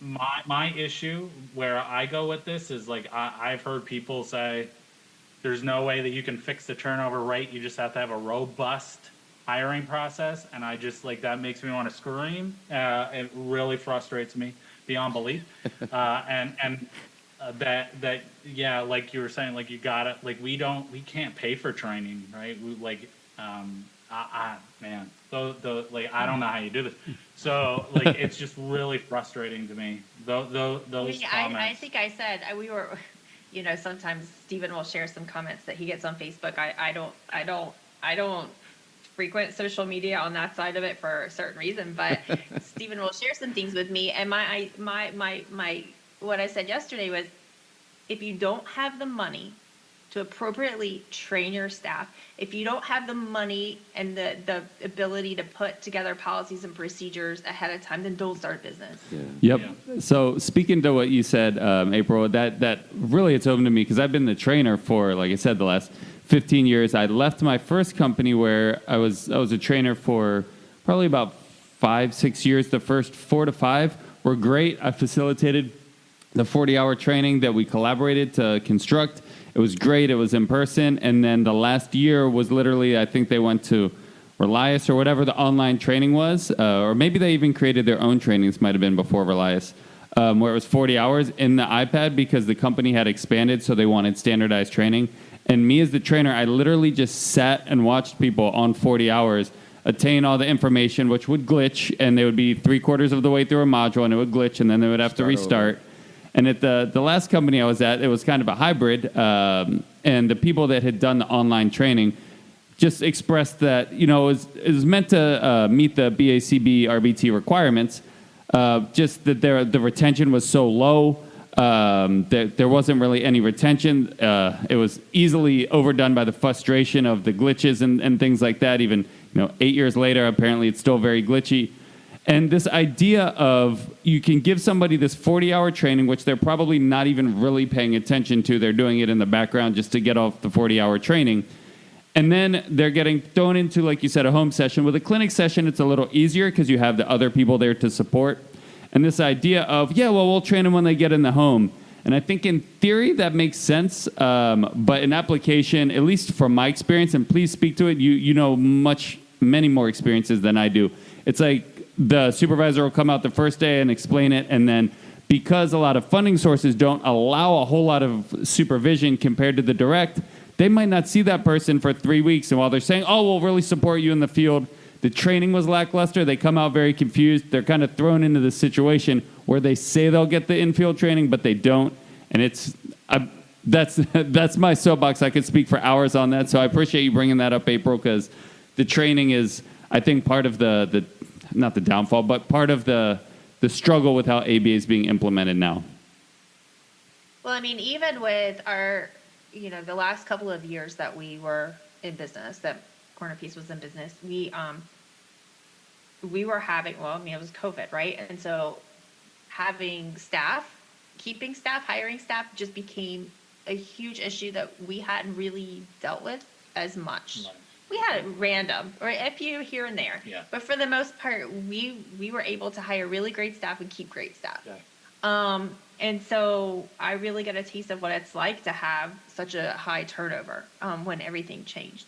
my issue where I go with this is I've heard people say there's no way that you can fix the turnover rate. You just have to have a robust hiring process, and I just that makes me want to scream. It really frustrates me beyond belief. That like you were saying, you gotta we can't pay for training, right? I don't know how you do this. So it's just really frustrating to me. Those comments. I think I said we were. Sometimes Stephen will share some comments that he gets on Facebook. I don't frequent social media on that side of it for a certain reason, but Stephen will share some things with me. And my what I said yesterday was, if you don't have the money to appropriately train your staff, if you don't have the money and the ability to put together policies and procedures ahead of time, then don't start a business. Yep. Yeah. So speaking to what you said, April, that really hits home to me because I've been the trainer for, like I said, the last 15 years. I left my first company where I was a trainer for probably about 5-6 years. The first 4 to 5 were great. I facilitated the 40-hour training that we collaborated to construct. It was great. It was in person. And then the last year was literally, I think they went to Relias or whatever the online training was, or maybe they even created their own trainings, might have been before Relias, where it was 40 hours in the iPad because the company had expanded, so they wanted standardized training. And me as the trainer, I literally just sat and watched people on 40 hours attain all the information, which would glitch, and they would be 3/4 of the way through a module, and it would glitch, and then they would have to restart. Over. And at the last company I was at, it was kind of a hybrid, and the people that had done the online training just expressed that, it was meant to meet the BACB RBT requirements, just that the retention was so low, that there wasn't really any retention. It was easily overdone by the frustration of the glitches and things like that. Even 8 years later, apparently it's still very glitchy. And this idea of you can give somebody this 40-hour training, which they're probably not even really paying attention to. They're doing it in the background just to get off the 40-hour training. And then they're getting thrown into, like you said, a home session. With a clinic session, it's a little easier because you have the other people there to support. And this idea of, we'll train them when they get in the home. And I think in theory that makes sense, but in application, at least from my experience, and please speak to it, you know many more experiences than I do. It's like the supervisor will come out the first day and explain it, and then because a lot of funding sources don't allow a whole lot of supervision compared to the direct, they might not see that person for 3 weeks. And while they're saying, we'll really support you in the field, the training was lackluster. They come out very confused. They're kind of thrown into this situation where they say they'll get the in-field training, but they don't. And that's my soapbox. I could speak for hours on that. So I appreciate you bringing that up, April, because the training is, I think, part of the not the downfall, but part of the struggle with how ABA is being implemented now. Well, I mean, even with our, the last couple of years that we were in business, that Corner Piece was in business, we were having, it was COVID, right? And so having staff, keeping staff, hiring staff just became a huge issue that we hadn't really dealt with as much. Right. We had random, or a few here and there. Yeah. But for the most part, we were able to hire really great staff and keep great staff. Yeah. And so I really got a taste of what it's like to have such a high turnover when everything changed.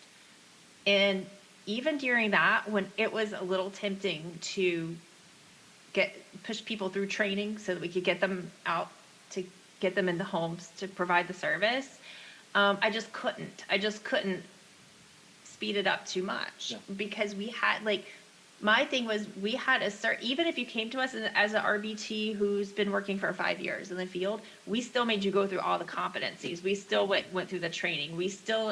And even during that, when it was a little tempting to push people through training so that we could get them out, to get them in the homes to provide the service, I just couldn't speed it up too much because we had, my thing was we had even if you came to us as an RBT who's been working for 5 years in the field, we still made you go through all the competencies. We still went through the training. We still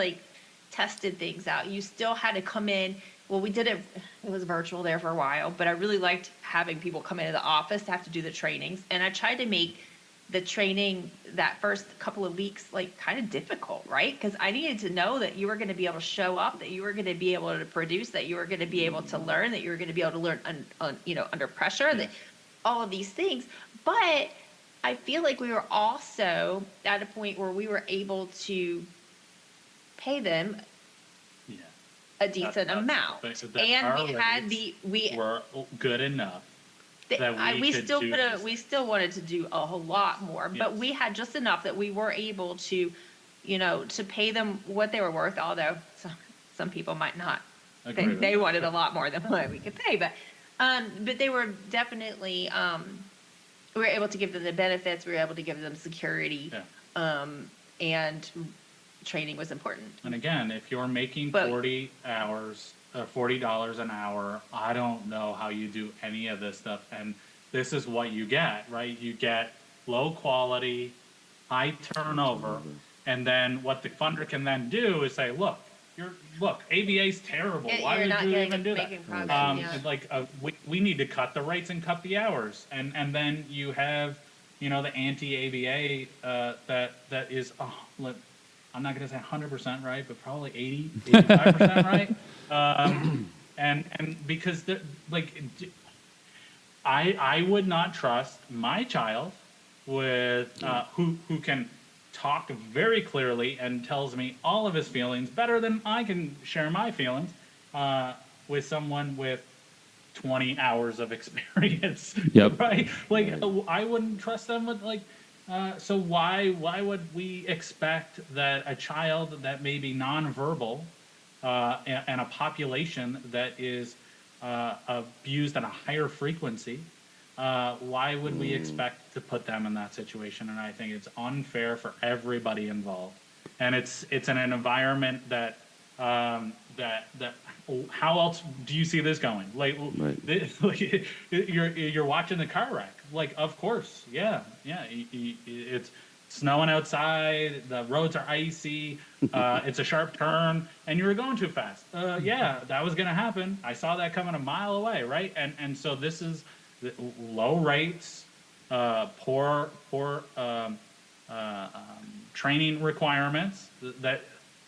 tested things out. You still had to come in. Well, we did it was virtual there for a while, but I really liked having people come into the office to have to do the trainings. And I tried to make the training that first couple of weeks kind of difficult, right? Because I needed to know that you were going to be able to show up, that you were going to be able to produce, that you were going to be able to learn, that you were going to be able to learn under pressure, that all of these things. But I feel like we were also at a point where we were able to pay them a decent amount, and we were good enough. We still wanted to do a whole lot more, but we had just enough that we were able to, to pay them what they were worth. Although some people might not think they wanted a lot more than what we could pay, but they were definitely. We were able to give them the benefits. We were able to give them security, and training was important. And again, if you're making 40 hours. $40 an hour. I don't know how you do any of this stuff. And this is what you get, right? You get low quality, high turnover. And then what the funder can then do is say, look, ABA's terrible. Why would you even do that? We need to cut the rates and cut the hours. And then you have, the anti-ABA that is, I'm not going to say 100% right, but probably 85% right. And because I would not trust my child with who can talk very clearly and tells me all of his feelings better than I can share my feelings with someone with 20 hours of experience. Yep. Right? I wouldn't trust them with so why would we expect that a child that may be nonverbal and a population that is abused at a higher frequency, why would we expect to put them in that situation? And I think it's unfair for everybody involved. And it's in an environment that how else do you see this going? You're watching the car wreck. Of course, it's snowing outside, the roads are icy, it's a sharp turn, and you were going too fast. That was going to happen. I saw that coming a mile away, right? And so this is low rates, poor training requirements. That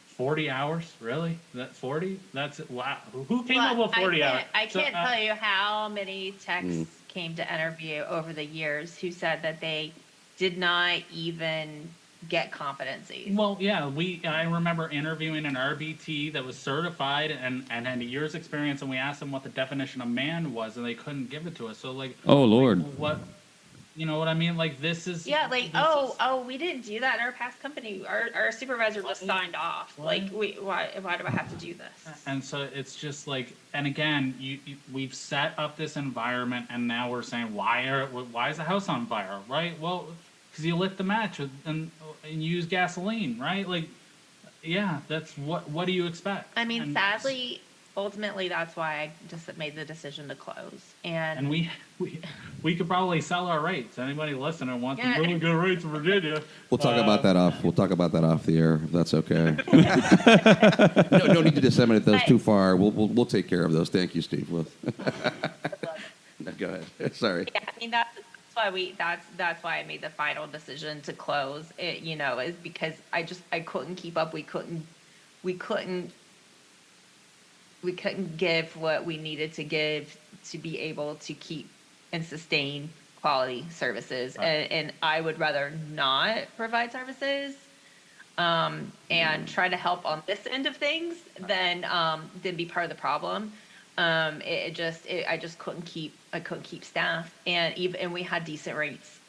40 hours, really? That 40? That's wow. Who came up with 40 hours? I can't tell you how many techs came to interview over the years who said that they did not even get competencies. Well, yeah, I remember interviewing an RBT that was certified and had a year's experience, and we asked them what the definition of man was, and they couldn't give it to us. So, like, Oh, Lord. like, what, you know what I mean? Like, this is we didn't do that in our past company. Our supervisor just signed off. What? Like, why do I have to do this? And so it's just like, and again, we've set up this environment, and now we're saying, why is the house on fire, right? Well, because you lit the match and use gasoline, right? Like, yeah, that's what do you expect? I mean, And sadly, ultimately, that's why I just made the decision to close. And we could probably sell our rates. Anybody listening wants Yeah. some really good rates in Virginia. We'll talk about that off. We'll talk about that off the air, if that's okay. No need to disseminate those too far. We'll take care of those. Thank you, Steve. No, go ahead. Sorry. Yeah, I mean that's why I made the final decision to close. It, is because I couldn't keep up. We couldn't give what we needed to give to be able to keep and sustain quality services. Right. And I would rather not provide services and try to help on this end of things than be part of the problem. I just couldn't keep staff, and we had decent rates.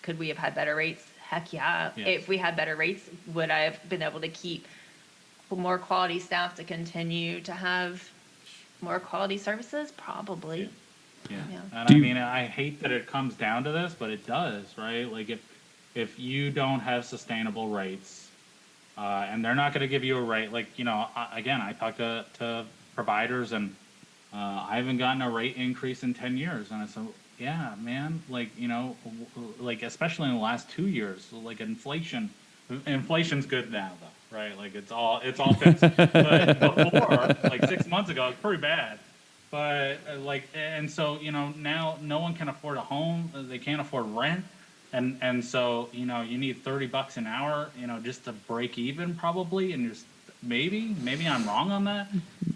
Could we have had better rates? Heck yeah. Yes. If we had better rates, would I have been able to keep more quality staff to continue to have more quality services? Probably. Yeah. Yeah. And I mean, I hate that it comes down to this, but it does, right? Like, if you don't have sustainable rates, and they're not going to give you a rate, like, again, I talked to providers, and I haven't gotten a rate increase in 10 years. And I said, yeah, man, like, like, especially in the last 2 years, like, inflation's good now, though, right? Like, it's all fixed. But before, like 6 months ago, it was pretty bad. But and so, now no one can afford a home. They can't afford rent. And so, you need $30 an hour, just to break even probably. And just maybe I'm wrong on that.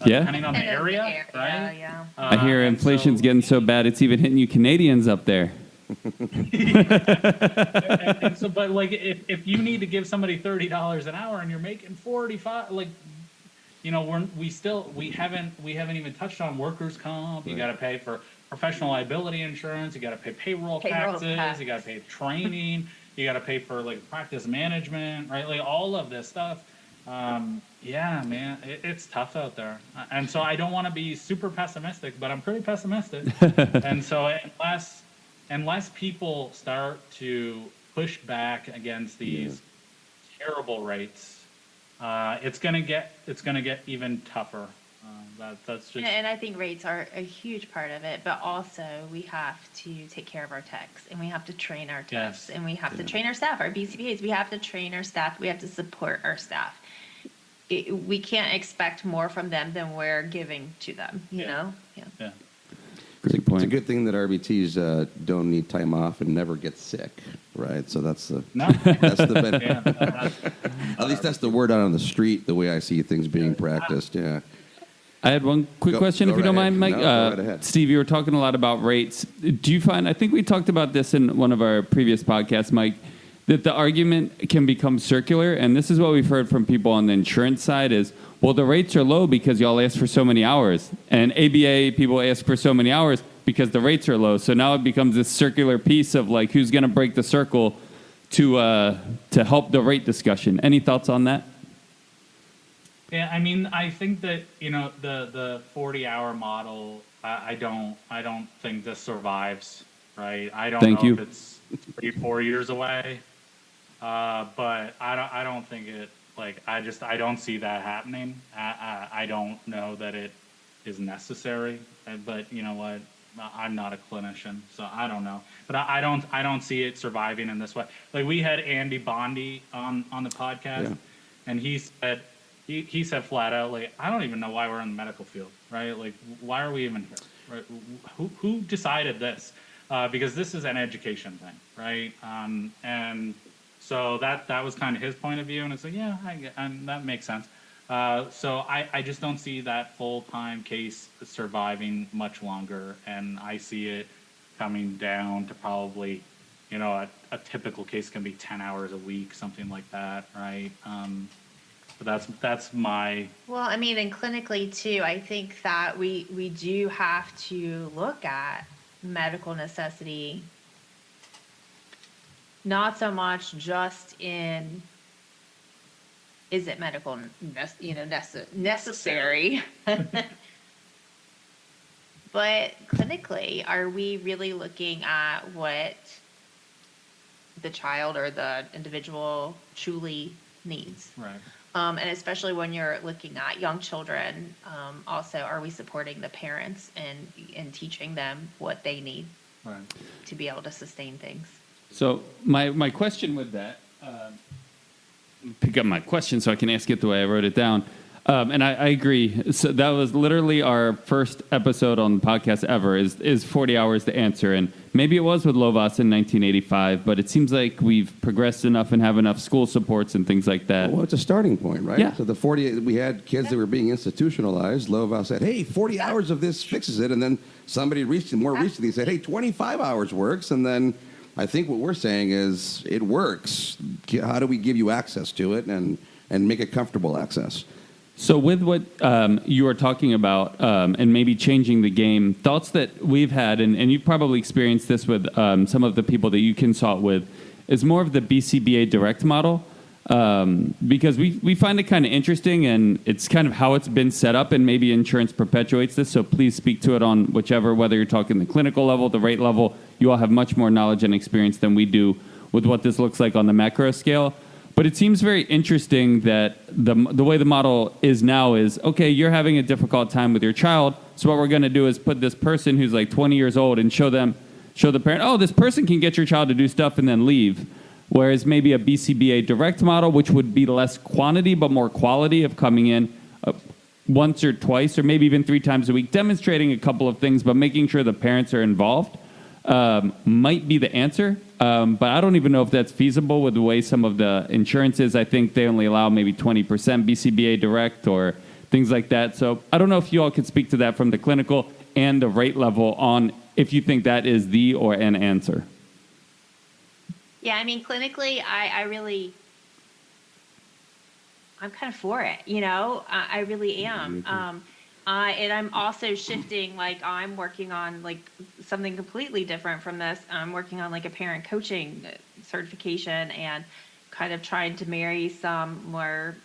Yeah. Depending on the area, right? Yeah. I hear inflation's getting so bad it's even hitting you Canadians up there. And so, but like, if you need to give somebody $30 an hour and you're making 45, like, we haven't even touched on workers' comp. You got to pay for professional liability insurance. You got to pay payroll taxes. You got to pay training. You got to pay for like practice management, right? Like all of this stuff. Yeah, man, it's tough out there. And so I don't want to be super pessimistic, but I'm pretty pessimistic. And so unless people start to push back against these terrible rates, it's gonna get even tougher. That's just. And I think rates are a huge part of it, but also we have to take care of our techs, and we have to train our techs, and we have to train our staff, our BCBAs. We have to train our staff. We have to support our staff. We can't expect more from them than we're giving to them. You know. Yeah. It's a good thing that RBTs don't need time off and never get sick, right? So that's the at least that's the word out on the street. The way I see things being practiced, yeah. I had one quick question, if you don't mind, Mike. No, go right ahead. Steve, you were talking a lot about rates. Do you find, I think we talked about this in one of our previous podcasts, Mike, that the argument can become circular? And this is what we've heard from people on the insurance side is, well, the rates are low because y'all ask for so many hours. And ABA people ask for so many hours because the rates are low. So now it becomes this circular piece of like, who's going to break the circle to help the rate discussion. Any thoughts on that? Yeah, I mean, I think that the 40-hour model. I don't think this survives. Right. I don't know if it's 3-4 years away. But I don't think it. Like, I don't see that happening. I don't know that it is necessary. But you know what? I'm not a clinician, so I don't know. But I don't see it surviving in this way. Like, we had Andy Bondi on the podcast, and he said flat out, like, I don't even know why we're in the medical field, right? Like, why are we even here? Right? Who decided this? Because this is an education thing, right? And so that was kind of his point of view, and it's like, and that makes sense. So I just don't see that full-time case surviving much longer, and I see it coming down to probably a typical case can be 10 hours a week, something like that, right? But that's my. Well, I mean, and clinically too, I think that we do have to look at medical necessity, not so much just in, is it medical, necessary, but clinically, are we really looking at what the child or the individual truly needs? Right. And especially when you're looking at young children, also, are we supporting the parents and teaching them what they need to be able to sustain things? So my question with that, pick up my question so I can ask it the way I wrote it down. And I agree. So that was literally our first episode on the podcast ever is 40 hours to answer. And maybe it was with Lovas in 1985, but it seems like we've progressed enough and have enough school supports and things like that. Well, it's a starting point, right? Yeah. So the 40, we had kids that were being institutionalized. Lovas said, hey, 40 hours of this fixes it. And then somebody recently said, hey, 25 hours works. And then I think what we're saying is it works. How do we give you access to it and make it comfortable access? So with what you are talking about and maybe changing the game, thoughts that we've had, and you've probably experienced this with some of the people that you consult with, is more of the BCBA direct model. Because we find it kind of interesting, and it's kind of how it's been set up, and maybe insurance perpetuates this. So please speak to it on whichever, whether you're talking the clinical level, the rate level. You all have much more knowledge and experience than we do with what this looks like on the macro scale. But it seems very interesting that the way the model is now is, okay, you're having a difficult time with your child, so what we're going to do is put this person who's like 20 years old and show the parent, oh, this person can get your child to do stuff and then leave. Whereas maybe a BCBA direct model, which would be less quantity but more quality of coming in once or twice or maybe even 3 times a week, demonstrating a couple of things but making sure the parents are involved, might be the answer. But I don't even know if that's feasible with the way some of the insurances. I think they only allow maybe 20% BCBA direct or things like that. So I don't know if you all could speak to that from the clinical and the rate level on if you think that is the or an answer. Yeah, I mean, clinically, I'm kind of for it, I really am. And I'm also shifting, like I'm working on like something completely different from this. I'm working on like a parent coaching certification and kind of trying to marry some more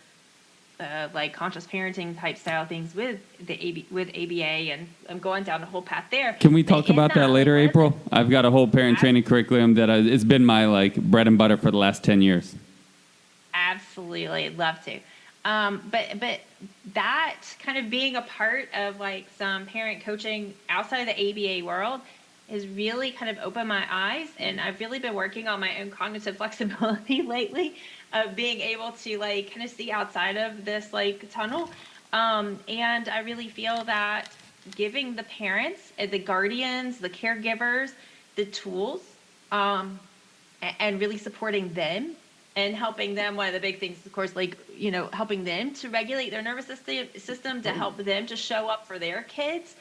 like conscious parenting type style things with ABA, and I'm going down the whole path there. Can we talk about that later, April? I've got a whole parent training curriculum that it's been my like bread and butter for the last 10 years. Absolutely, love to. But that kind of being a part of like some parent coaching outside of the ABA world has really kind of opened my eyes, and I've really been working on my own cognitive flexibility lately of being able to like kind of see outside of this like tunnel. And I really feel that giving the parents, the guardians, the caregivers, the tools, and really supporting them and helping them. One of the big things, of course, like, helping them to regulate their nervous system to help them to show up for their kids,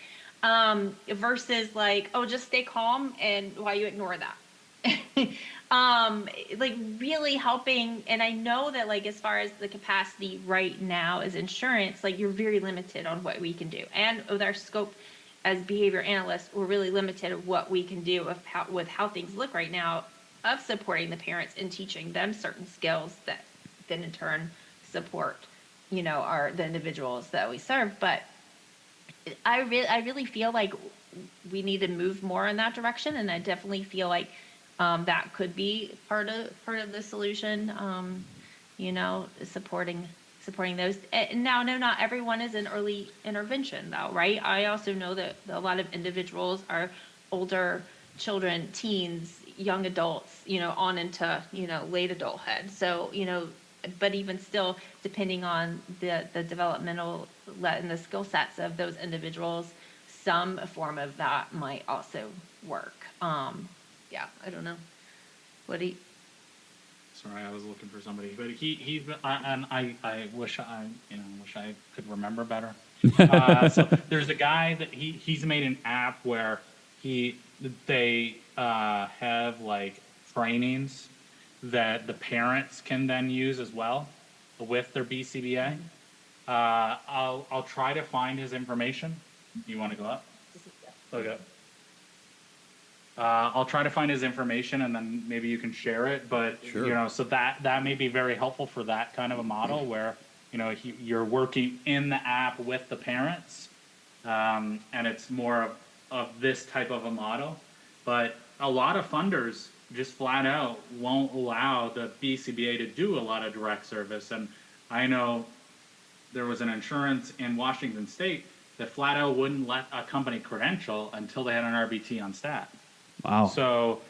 versus like, oh, just stay calm and while you ignore that. Like really helping. And I know that like, as far as the capacity right now as insurance, like you're very limited on what we can do. And with our scope as behavior analysts, we're really limited of what we can do with how things look right now, of supporting the parents and teaching them certain skills that then in turn support, the individuals that we serve. But I really feel like we need to move more in that direction, and I definitely feel like that could be part of the solution. Supporting those. Now, no, not everyone is in early intervention, though, right? I also know that a lot of individuals are older children, teens, young adults, on into, late adulthood. So, but even still, depending on the developmental and the skill sets of those individuals, some form of that might also work. Yeah, I don't know. Sorry, I was looking for somebody, but I wish I could remember better. So there's a guy that he's made an app where they have like, it's trainings that the parents can then use as well with their BCBA. I'll try to find his information. You want to go up? Okay. I'll try to find his information, and then maybe you can share it. But Sure. so that may be very helpful for that kind of a model where you're working in the app with the parents, and it's more of this type of a model. But a lot of funders just flat out won't allow the BCBA to do a lot of direct service. And I know there was an insurance in Washington State that flat out wouldn't let a company credential until they had an RBT on staff. Wow. So,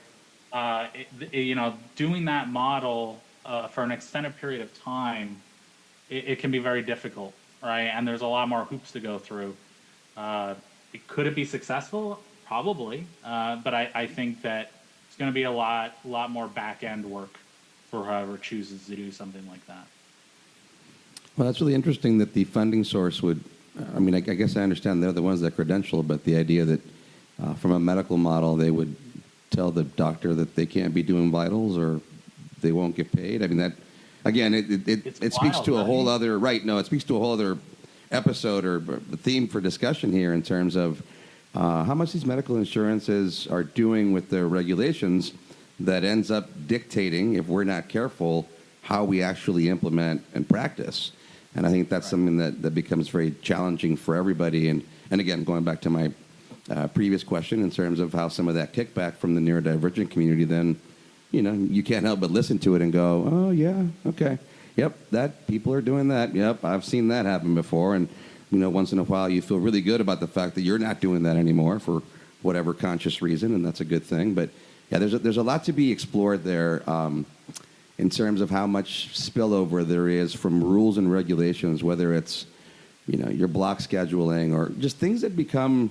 doing that model for an extended period of time, it can be very difficult, right? And there's a lot more hoops to go through. Could it be successful? Probably, but I think that it's going to be a lot more back end work for whoever chooses to do something like that. Well, that's really interesting that the funding source would, I mean, I guess I understand they're the ones that credential, but the idea that from a medical model, they would tell the doctor that they can't be doing vitals or they won't get paid. I mean, that, again, it speaks to a whole other, right, no, it speaks to a whole other episode or theme for discussion here in terms of how much these medical insurances are doing with their regulations that ends up dictating, if we're not careful, how we actually implement and practice. And I think that's something that becomes very challenging for everybody. And again, going back to my previous question in terms of how some of that kickback from the neurodivergent community, then, you can't help but listen to it and go, oh, yeah, okay. Yep, that people are doing that. Yep, I've seen that happen before. And, once in a while you feel really good about the fact that you're not doing that anymore for whatever conscious reason, and that's a good thing. But, yeah, there's a lot to be explored there. In terms of how much spillover there is from rules and regulations, whether it's, your block scheduling or just things that become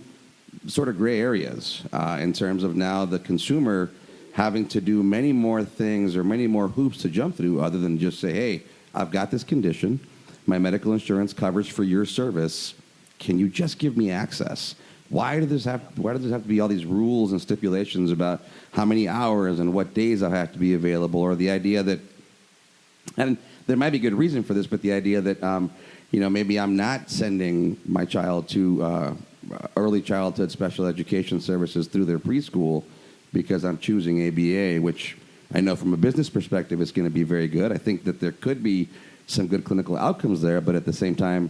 sort of gray areas in terms of now the consumer having to do many more things or many more hoops to jump through other than just say, hey, I've got this condition. My medical insurance covers for your service. Can you just give me access? Why does this have to be all these rules and stipulations about how many hours and what days I have to be available, or the idea that, and there might be good reason for this, but the idea that, maybe I'm not sending my child to early childhood special education services through their preschool because I'm choosing ABA, which I know from a business perspective is going to be very good. I think that there could be some good clinical outcomes there, but at the same time,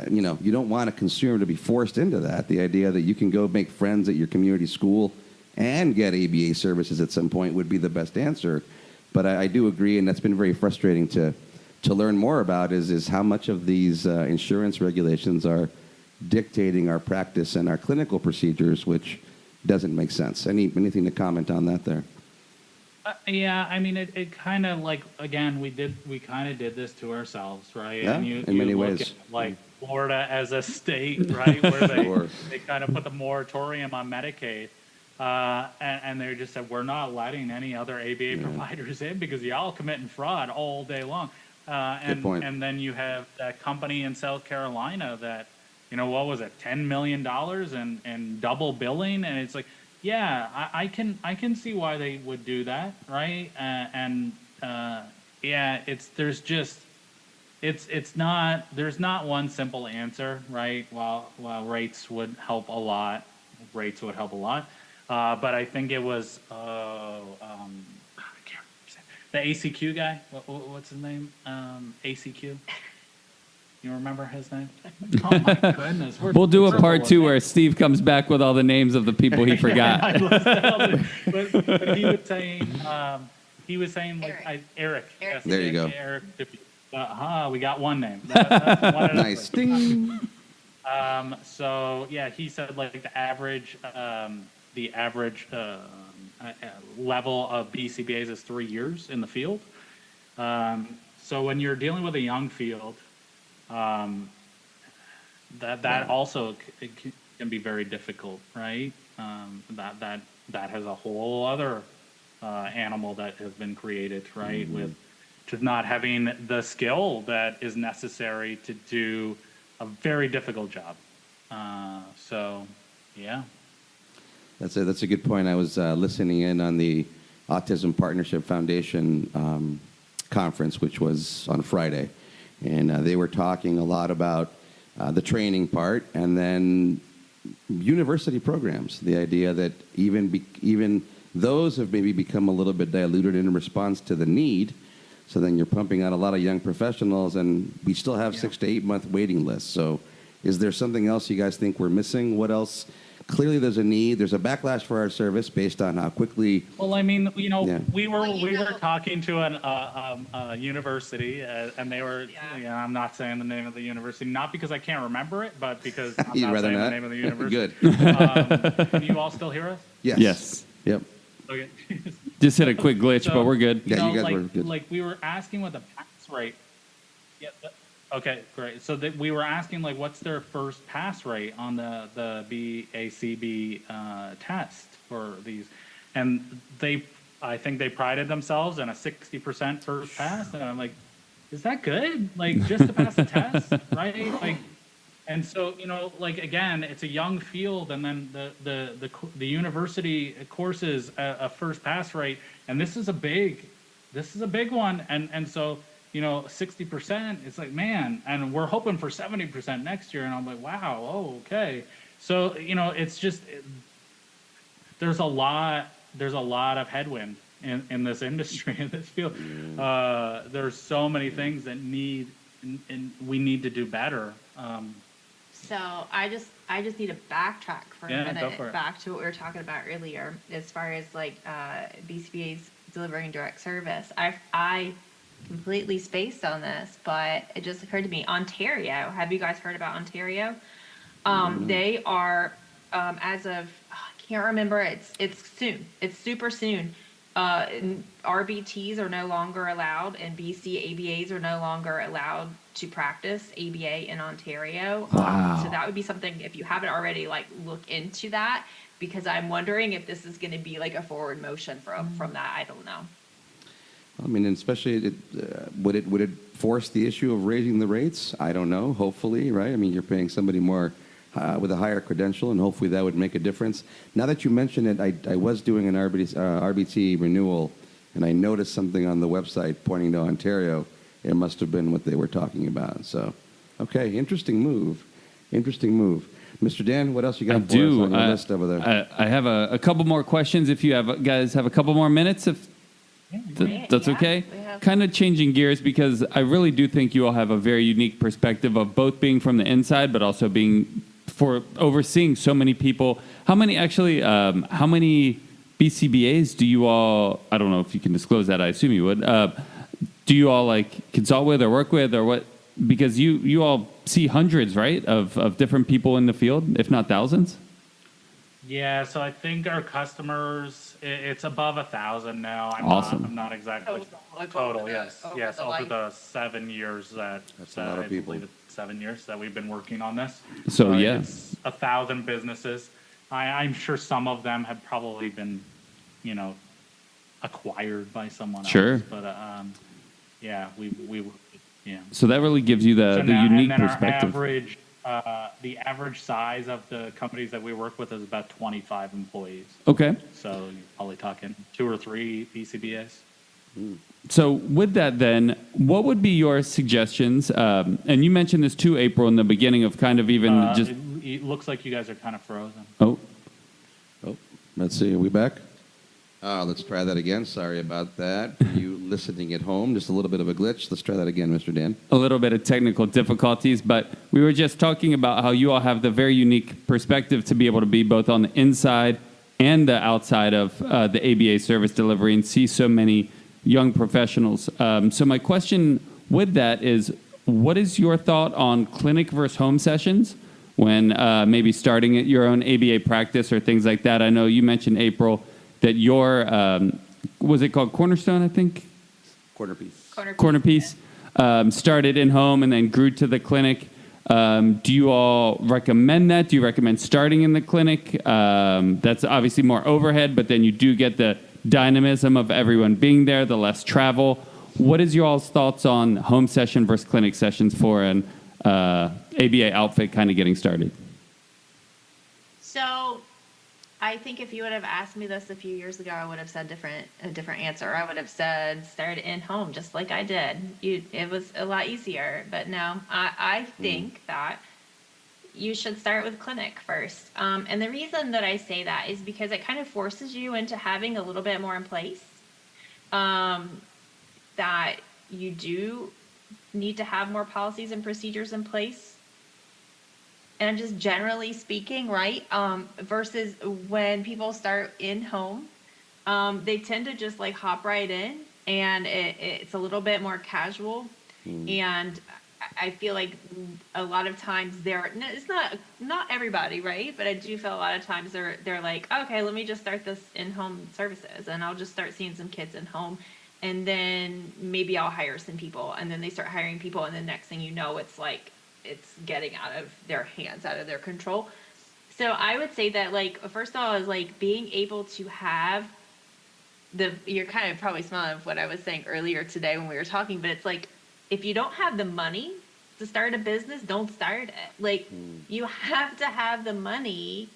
you don't want a consumer to be forced into that. The idea that you can go make friends at your community school and get ABA services at some point would be the best answer. But I do agree, and that's been very frustrating to learn more about, is how much of these insurance regulations are dictating our practice and our clinical procedures, which doesn't make sense. Anything to comment on that there? Yeah, I mean, it kind of like, again, we kind of did this to ourselves, right? Yeah, and in many look ways. at, like, Florida as a state, right, where they kind of put the moratorium on Medicaid, and they just said, we're not letting any other ABA providers in because y'all committing fraud all day long. Good point. And then you have that company in South Carolina that, what was it, $10 million and double billing, and it's like, yeah, I can see why they would do that, right? There's not one simple answer, right? While rates would help a lot, but I think it was I can't remember the ACQ guy. What's his name? ACQ. You remember his name? Oh my goodness! We'll do a part 2 where Steve comes back with all the names of the people he forgot. but he was saying like Eric. Yes, there you go. Eric. We got one name. That's one nice. Ding. So yeah, he said like the average level of BCBAs is 3 years in the field. So when you're dealing with a young field. That also can be very difficult, right? That has a whole other animal that has been created, right? Mm-hmm. With just not having the skill that is necessary to do a very difficult job. So, yeah. That's a good point. I was listening in on the Autism Partnership Foundation conference, which was on Friday. And they were talking a lot about the training part, and then university programs. The idea that even those have maybe become a little bit diluted in response to the need. So then you're pumping out a lot of young professionals, and we still have 6 to 8 month waiting lists. So is there something else you guys think we're missing? What else? Clearly there's a need. There's a backlash for our service based on how quickly. Well, I mean, we were Well, talking to a university, and they were. Yeah. I'm not saying the name of the university, not because I can't remember it, but because I'm You'd not rather saying not? the name of the university. Good. Can you all still hear us? Yes. Yes. Yep. Okay. Just hit a quick glitch, So, but we're good. Yeah, you guys like, were good. Like we were asking what the pass rate. Yeah. Okay, great. So we were asking like, what's their first pass rate on the BACB test for these, and I think they prided themselves in a 60% first pass, and I'm like, is that good? Like just to pass the test, right? Like, and so like again, it's a young field, and then the university courses a first pass rate, and this is a big one, and so 60%, it's like, man, and we're hoping for 70% next year, and I'm like, wow, oh, okay. So it's just there's a lot of headwind in this industry, in this field. There's so many things that we need to do better. So I just need to backtrack for a Yeah, go minute for it. back to what we were talking about earlier, as far as like BCBA's delivering direct service. I completely spaced on this, but it just occurred to me. Ontario, have you guys heard about Ontario? They are as of I can't remember. It's soon. It's super soon. RBTs are no longer allowed, and BC ABAs are no longer allowed to practice ABA in Ontario. Wow. So that would be something, if you haven't already, like look into that, because I'm wondering if this is going to be like a forward motion from that. I don't know. I mean, and especially, would it force the issue of raising the rates? I don't know. Hopefully, right? I mean, you're paying somebody more with a higher credential, and hopefully that would make a difference. Now that you mention it, I was doing an RBT renewal, and I noticed something on the website pointing to Ontario. It must have been what they were talking about. So, okay, interesting move. Mr. Dan, what else you got for us on your list over there? I have a couple more questions. If you guys have a couple more minutes, if that's Yeah, okay. we have- Kind of changing gears, because I really do think you all have a very unique perspective of both being from the inside, but also being for overseeing so many people. How many BCBAs do you all? I don't know if you can disclose that. I assume you would. Do you all like consult with or work with or what? Because you all see hundreds, right, of different people in the field, if not thousands. Yeah, so I think our customers, it's above 1,000 now. Awesome. I'm not exactly Total, yes, over yes, the over life. the 7 years that That's a lot of I people. believe it's 7 years that we've been working on this. So, yeah. It's 1,000 businesses. I'm sure some of them have probably been, acquired by someone Sure. else. But yeah, we yeah. So that really gives you the unique and then perspective. the average size of the companies that we work with is about 25 employees. Okay. So you're probably talking 2 or 3 BCBAs. So with that, then, what would be your suggestions? And you mentioned this too, April, in the beginning of kind of even just. It looks like you guys are kind of frozen. Oh, Let's see. Are we back? Let's try that again. Sorry about that. For you listening at home, just a little bit of a glitch. Let's try that again, Mr. Dan. a little bit of technical difficulties, but we were just talking about how you all have the very unique perspective to be able to be both on the inside and the outside of the ABA service delivery and see so many young professionals. So my question with that is, what is your thought on clinic versus home sessions when maybe starting at your own ABA practice or things like that? I know you mentioned, April, that your, was it called Cornerstone, I think? Corner piece. Corner piece, started in home and then grew to the clinic. Do you all recommend that? Do you recommend starting in the clinic? That's obviously more overhead, but then you do get the dynamism of everyone being there, the less travel. What is your all's thoughts on home session versus clinic sessions for an ABA outfit kind of getting started? So I think if you would have asked me this a few years ago, I would have said a different answer. I would have said start in home, just like I did. It was a lot easier. But no, I think that you should start with clinic first. And the reason that I say that is because it kind of forces you into having a little bit more in place. That you do need to have more policies and procedures in place. And just generally speaking, right? Versus when people start in home, they tend to just like hop right in, and it's a little bit more casual. And I feel like a lot of times it's not everybody, right? But I do feel a lot of times they're like, okay, let me just start this in-home services, and I'll just start seeing some kids in home, and then maybe I'll hire some people, and then they start hiring people, and the next thing you know, it's like it's getting out of their hands, out of their control. So I would say that, like, first of all, is like being able to have you're kind of probably smelling of what I was saying earlier today when we were talking, but it's like, if you don't have the money to start a business, don't start it. Like, you have to have the money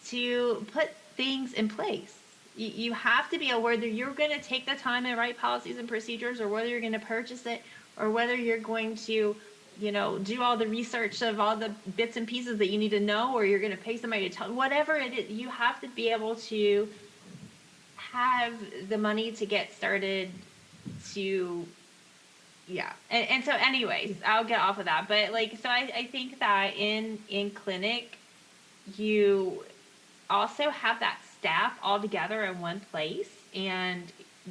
to put things in place. You have to be aware whether you're going to take the time and write policies and procedures, or whether you're going to purchase it, or whether you're going to, do all the research of all the bits and pieces that you need to know, or you're going to pay somebody to tell, whatever it is, you have to be able to have the money to get started to, yeah. And so anyways, I'll get off of that. But like, so I think that in clinic, you also have that staff all together in one place, and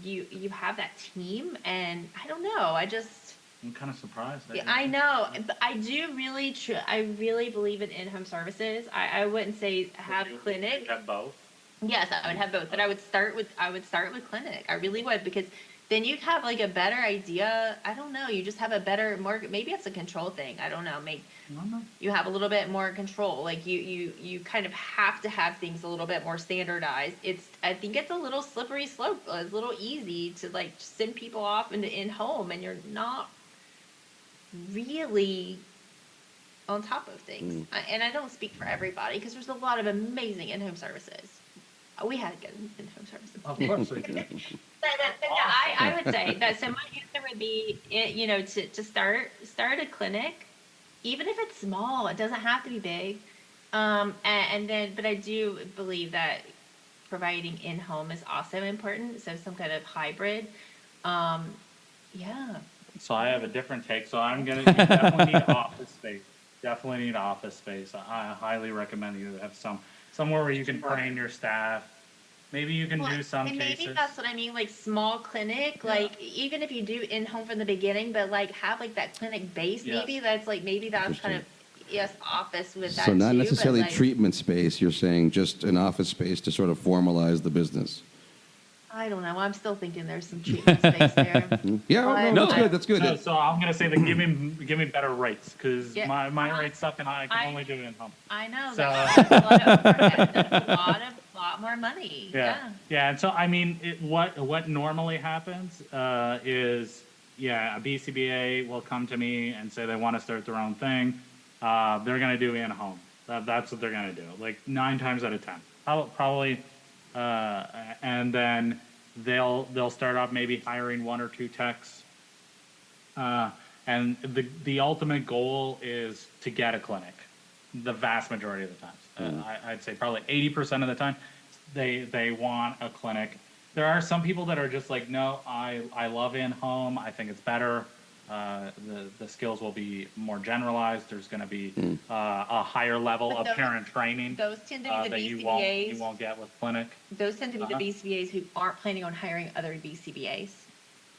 you have that team, and I don't know, I'm kind of surprised. I know, but I do really I really believe in in-home services. I wouldn't say have clinic. You have both? Yes, I would have both, but I would start with clinic. I really would, because then you'd have like a better idea. I don't know. You just have a better, more, maybe it's a control thing. I don't know. Maybe you have a little bit more control. Like you kind of have to have things a little bit more standardized. I think it's a little slippery slope. It's a little easy to like send people off into in-home, and you're not really on top of things. And I don't speak for everybody, because there's a lot of amazing in-home services. We had good in-home services. Of course we do. I would say that. So my answer would be, to start a clinic, even if it's small. It doesn't have to be big. And then, but I do believe that providing in-home is also important. So some kind of hybrid. Yeah. So I have a different take. So you definitely need office space. Definitely need office space. I highly recommend you have somewhere where you can train your staff. Maybe you can do some cases. Maybe that's what I mean, like small clinic, like even if you do in-home from the beginning, but like have like that clinic base, maybe that's kind of, yes, office with that. So not too, necessarily but like, treatment space, you're saying just an office space to sort of formalize the business. I don't know. I'm still thinking there's some treatment space there. Yeah, no, that's good. No, so I'm gonna say that give me better rates, because my rates suck, and I can only do it in home. I know. So That's a lot more money. Yeah. And so I mean, what normally happens is a BCBA will come to me and say they want to start their own thing. They're gonna do in home. That's what they're gonna do. Like 9 times out of 10, probably. And then they'll start off maybe hiring 1 or 2 techs, and the ultimate goal is to get a clinic. The vast majority of the times, I'd say probably 80% of the time, they want a clinic. There are some people that are just like, no, I love in home. I think it's better. The skills will be more generalized. There's going to be a higher level of parent training. Those tend to be the that BCBAs. you won't get with clinic. Those tend to be the BCBAs who aren't planning on hiring other BCBAs.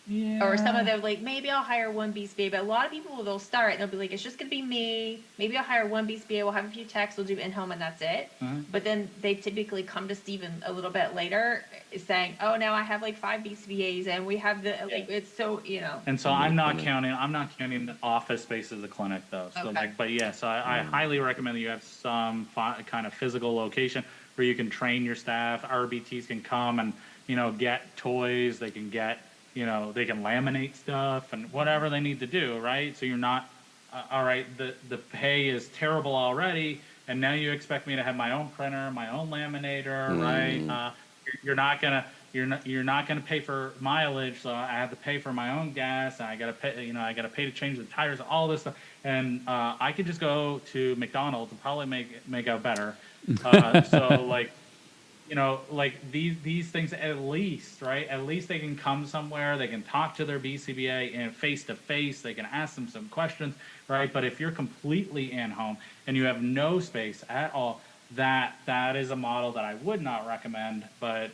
Yeah. Or some of them, like, maybe I'll hire one BCBA, but a lot of people, they'll start and they'll be like, it's just going to be me. Maybe I'll hire one BCBA, we'll have a few techs, we'll do in-home, and that's it. But then they typically come to Steven a little bit later saying, oh, now I have like 5 BCBAs, and we have like, it's so, And so I'm not counting the office space as a clinic, though. So Okay. but yes, I highly recommend that you have some kind of physical location where you can train your staff. RBTs can come and, get toys, they can get, they can laminate stuff and whatever they need to do, right? So you're not, all right, the pay is terrible already, and now you expect me to have my own printer, my own laminator, right? You're not gonna pay for mileage, so I have to pay for my own gas, and I gotta pay to change the tires, all this stuff, and I could just go to McDonald's and probably make out better. So like, like these things, at least, right? At least they can come somewhere, they can talk to their BCBA and face to face, they can ask them some questions, right? But if you're completely in home and you have no space at all, that is a model that I would not recommend. But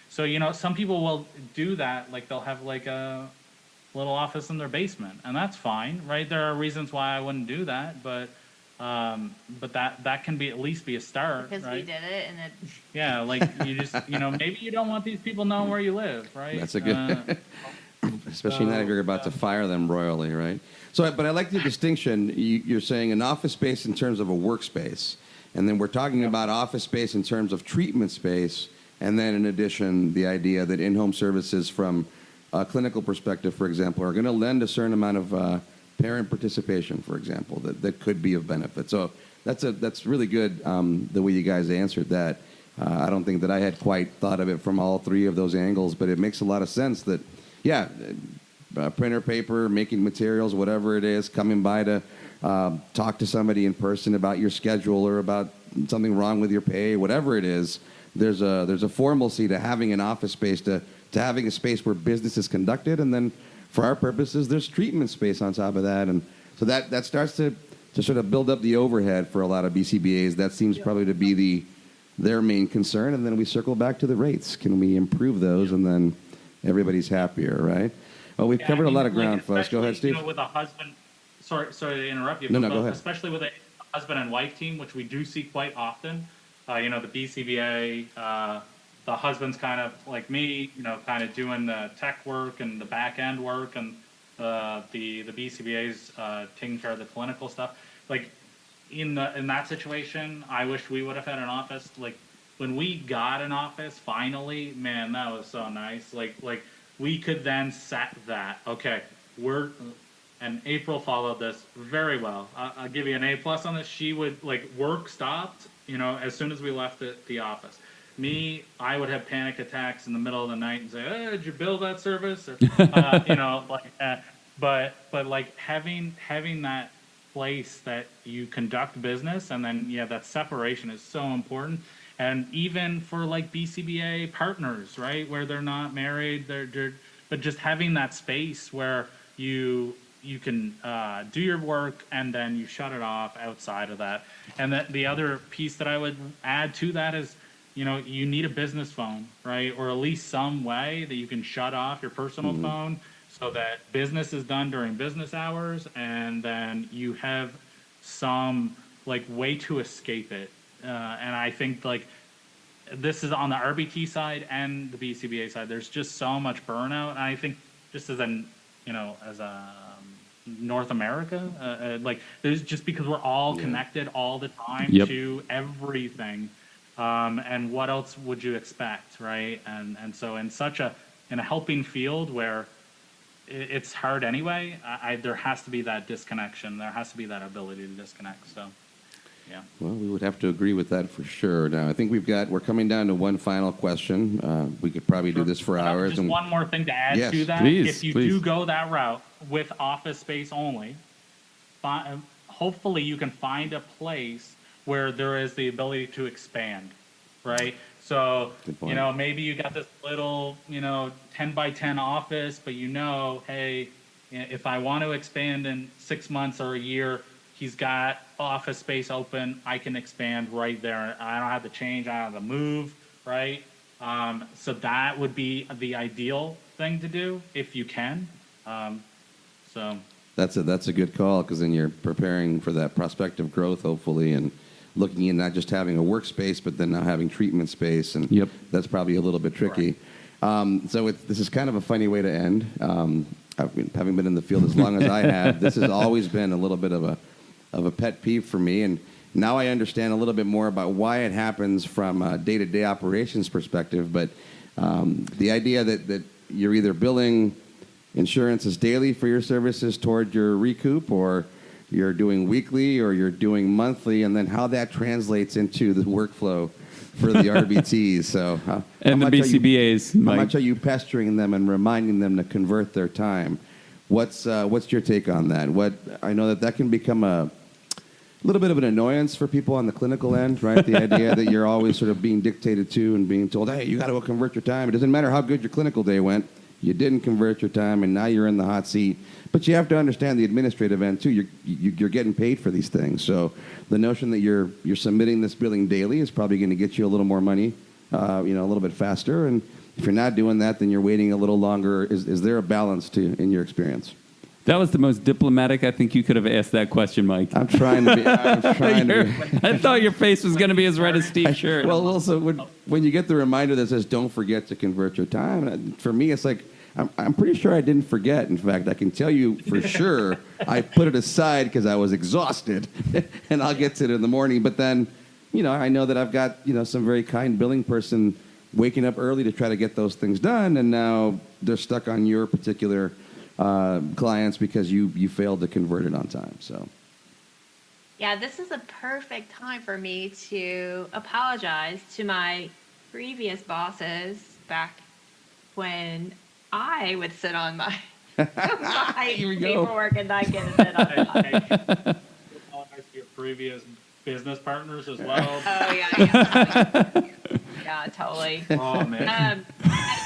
so some people will do that, like they'll have like a little office in their basement, and that's fine, right? There are reasons why I wouldn't do that, but that can be at least be a start, because right? we did it, and it. Yeah, like you just maybe you don't want these people knowing where you live, right? That's a good, especially not if you're about to fire them royally, right? So, but I like the distinction. You're saying an office space in terms of a workspace, and then we're talking about office space in terms of treatment space, and then in addition, the idea that in-home services from a clinical perspective, for example, are going to lend a certain amount of parent participation, for example, that could be of benefit. So that's really good, the way you guys answered that. I don't think that I had quite thought of it from all three of those angles, but it makes a lot of sense that, yeah, printer, paper, making materials, whatever it is, coming by to talk to somebody in person about your schedule or about something wrong with your pay, whatever it is, there's a formalcy to having an office space, to having a space where business is conducted, and then for our purposes, there's treatment space on top of that, and so that starts to sort of build up the overhead for a lot of BCBAs. That seems probably to be their main concern, and then we circle back to the rates. Can we improve those, and then everybody's happier, right? Well, we've covered a lot of ground, folks. Go ahead, Steve. With a husband, sorry to interrupt you. No, go ahead. Especially with a husband and wife team, which we do see quite often. The BCBA, the husband's kind of like me, kind of doing the tech work and the back end work, and the BCBA's taking care of the clinical stuff. Like in that situation, I wish we would have had an office. Like when we got an office, finally, man, that was so nice. Like we could then set that. Okay, and April followed this very well. I'll give you an A+ on this. She would, work stopped, as soon as we left the office. Me, I would have panic attacks in the middle of the night and say, "Oh, did you bill that service?" Or, but having that place that you conduct business, and then that separation is so important. And even for BCBA partners, right, where they're not married, but just having that space where you can do your work and then you shut it off outside of that. And the other piece that I would add to that is, you need a business phone, right? Or at least some way that you can shut off your personal phone so that business is done during business hours, and then you have some way to escape it. And I think this is on the RBT side and the BCBA side. There's just so much burnout. And I think just as North America, there's just because we're all connected all the time to everything. And what else would you expect, right? And so in a helping field where it's hard anyway, there has to be that disconnection. There has to be that ability to disconnect. So, yeah. Well, we would have to agree with that for sure. Now, I think we're coming down to one final question. We could probably do this for hours. Just one more thing to add to that. Please, if you do go that route with office space only, hopefully you can find a place where there is the ability to expand, right? So, maybe you got this little, 10 by 10 office, but hey, if I want to expand in 6 months or a year, he's got office space open, I can expand right there. I don't have to change, I don't have to move, right? So that would be the ideal thing to do if you can. That's a good call, because then you're preparing for that prospective growth, hopefully, and looking at not just having a workspace, but then now having treatment space, and that's probably a little bit tricky. Right. So this is kind of a funny way to end. Having been in the field as long as I have, this has always been a little bit of a pet peeve for me, and now I understand a little bit more about why it happens from a day-to-day operations perspective. But the idea that you're either billing insurances daily for your services toward your recoup, or you're doing weekly or you're doing monthly, and then how that translates into the workflow for the RBTs. So and the BCBAs. How much are you pestering them and reminding them to convert their time? What's your take on that? I know that can become a little bit of an annoyance for people on the clinical end, right? The idea that you're always sort of being dictated to and being told, hey, you got to convert your time. It doesn't matter how good your clinical day went. You didn't convert your time, and now you're in the hot seat. But you have to understand the administrative end, too. You're getting paid for these things. So the notion that you're submitting this billing daily is probably going to get you a little more money, a little bit faster. And if you're not doing that, then you're waiting a little longer. Is there a balance in your experience? That was the most diplomatic I think you could have asked that question, Mike. I'm trying to be. I thought your face was going to be as red as Steve's shirt. Well, also, when you get the reminder that says, don't forget to convert your time, for me, it's like, I'm pretty sure I didn't forget. In fact, I can tell you for sure I put it aside because I was exhausted, and I'll get to it in the morning. But then, I know that I've got, some very kind billing person waking up early to try to get those things done, and now they're stuck on your particular clients because you failed to convert it on time. So, yeah, this is a perfect time for me to apologize to my previous bosses back when I would sit on my paperwork and not get it done. Apologize to your previous business partners as well. Oh yeah. Yeah, totally. Oh man.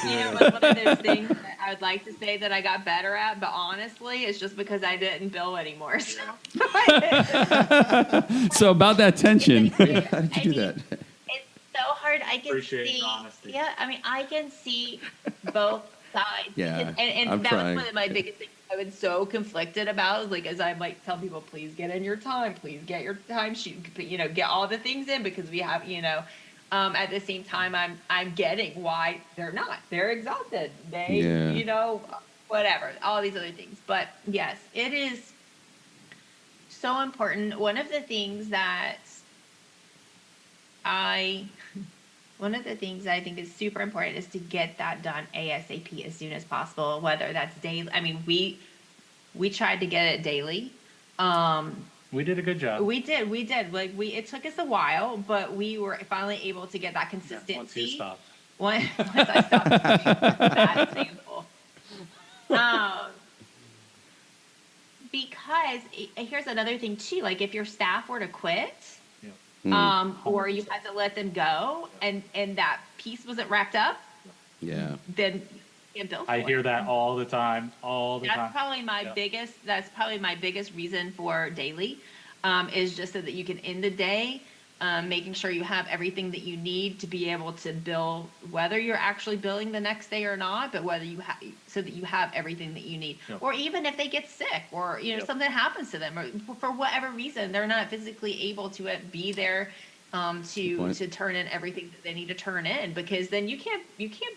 One of those things that I would like to say that I got better at, but honestly, it's just because I didn't bill anymore. So, so about that tension. How did you do that? It's so hard. I can Appreciate see. your honesty. Yeah, I can see both sides. Yeah, and I'm that trying. was one of my biggest things I was so conflicted about. Like, as I might tell people, please get in your time, please get your time sheet, get all the things in, because we have, at the same time, I'm getting why they're not. They're exhausted. They, whatever, all these other things. But yes, it is so important. One of the things that I think is super important is to get that done ASAP as soon as possible, whether that's daily. I mean, we tried to get it daily. We did a good job. We did. Like it took us a while, but we were finally able to get that consistency. Once you stopped. Once I stopped. That example. Because here's another thing too. Like, if your staff were to quit, or you had to let them go, and that piece wasn't wrapped up, then you can't bill for I it. hear that all the time. That's probably my biggest reason for daily, is just so that you can end the day, making sure you have everything that you need to be able to bill, whether you're actually billing the next day or not, but whether so that you have everything that you need. Yep. Or even if they get sick, or something happens to them, or for whatever reason they're not physically able to be there to turn in everything that they need to turn in, because then you can't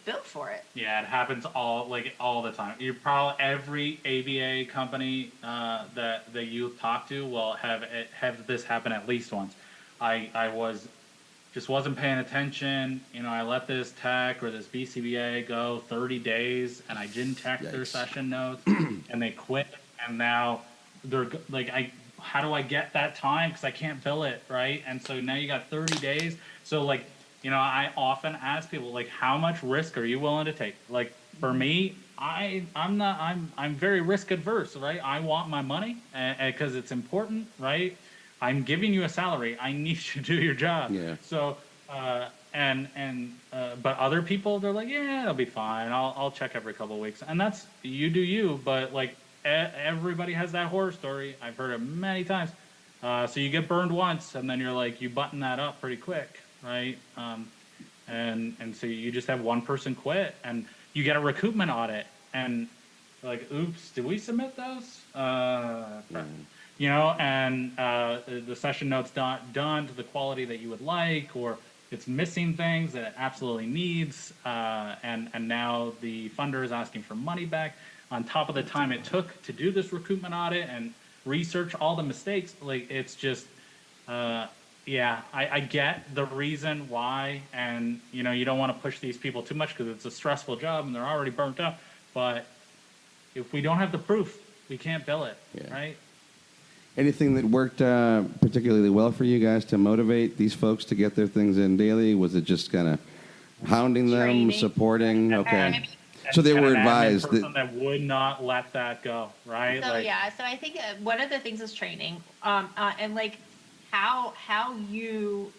bill for it. Yeah, it happens all the time. You probably every ABA company that you talk to will have this happen at least once. I wasn't paying attention. I let this tech or this BCBA go 30 days, and I didn't check their session notes, and they quit, and now they're like, how do I get that time? Because I can't bill it, right? And so now you got 30 days. So I often ask people, like, how much risk are you willing to take? Like, for me, I'm very risk adverse, right? I want my money because it's important, right? I'm giving you a salary. I need you to do your job. Yeah. So, but other people, they're like, yeah, it'll be fine. I'll check every couple of weeks, and that's, you do you. But like, everybody has that horror story. I've heard it many times. So you get burned once, and then you're like, you button that up pretty quick, right? And so you just have one person quit, and you get a recoupment audit, and like, oops, did we submit those? And the session note's not done to the quality that you would like, or it's missing things that it absolutely needs, and now the funder is asking for money back on top of the time it took to do this recoupment audit and research all the mistakes. Like, it's just, I get the reason why, and you don't want to push these people too much because it's a stressful job and they're already burnt out. But if we don't have the proof, we can't bill it, right? Anything that worked particularly well for you guys to motivate these folks to get their things in daily? Was it just kind of hounding them, Training. supporting? Okay. And So they and were an admin advised person that would not let that go, right? So yeah, so I think one of the things is training, and like how you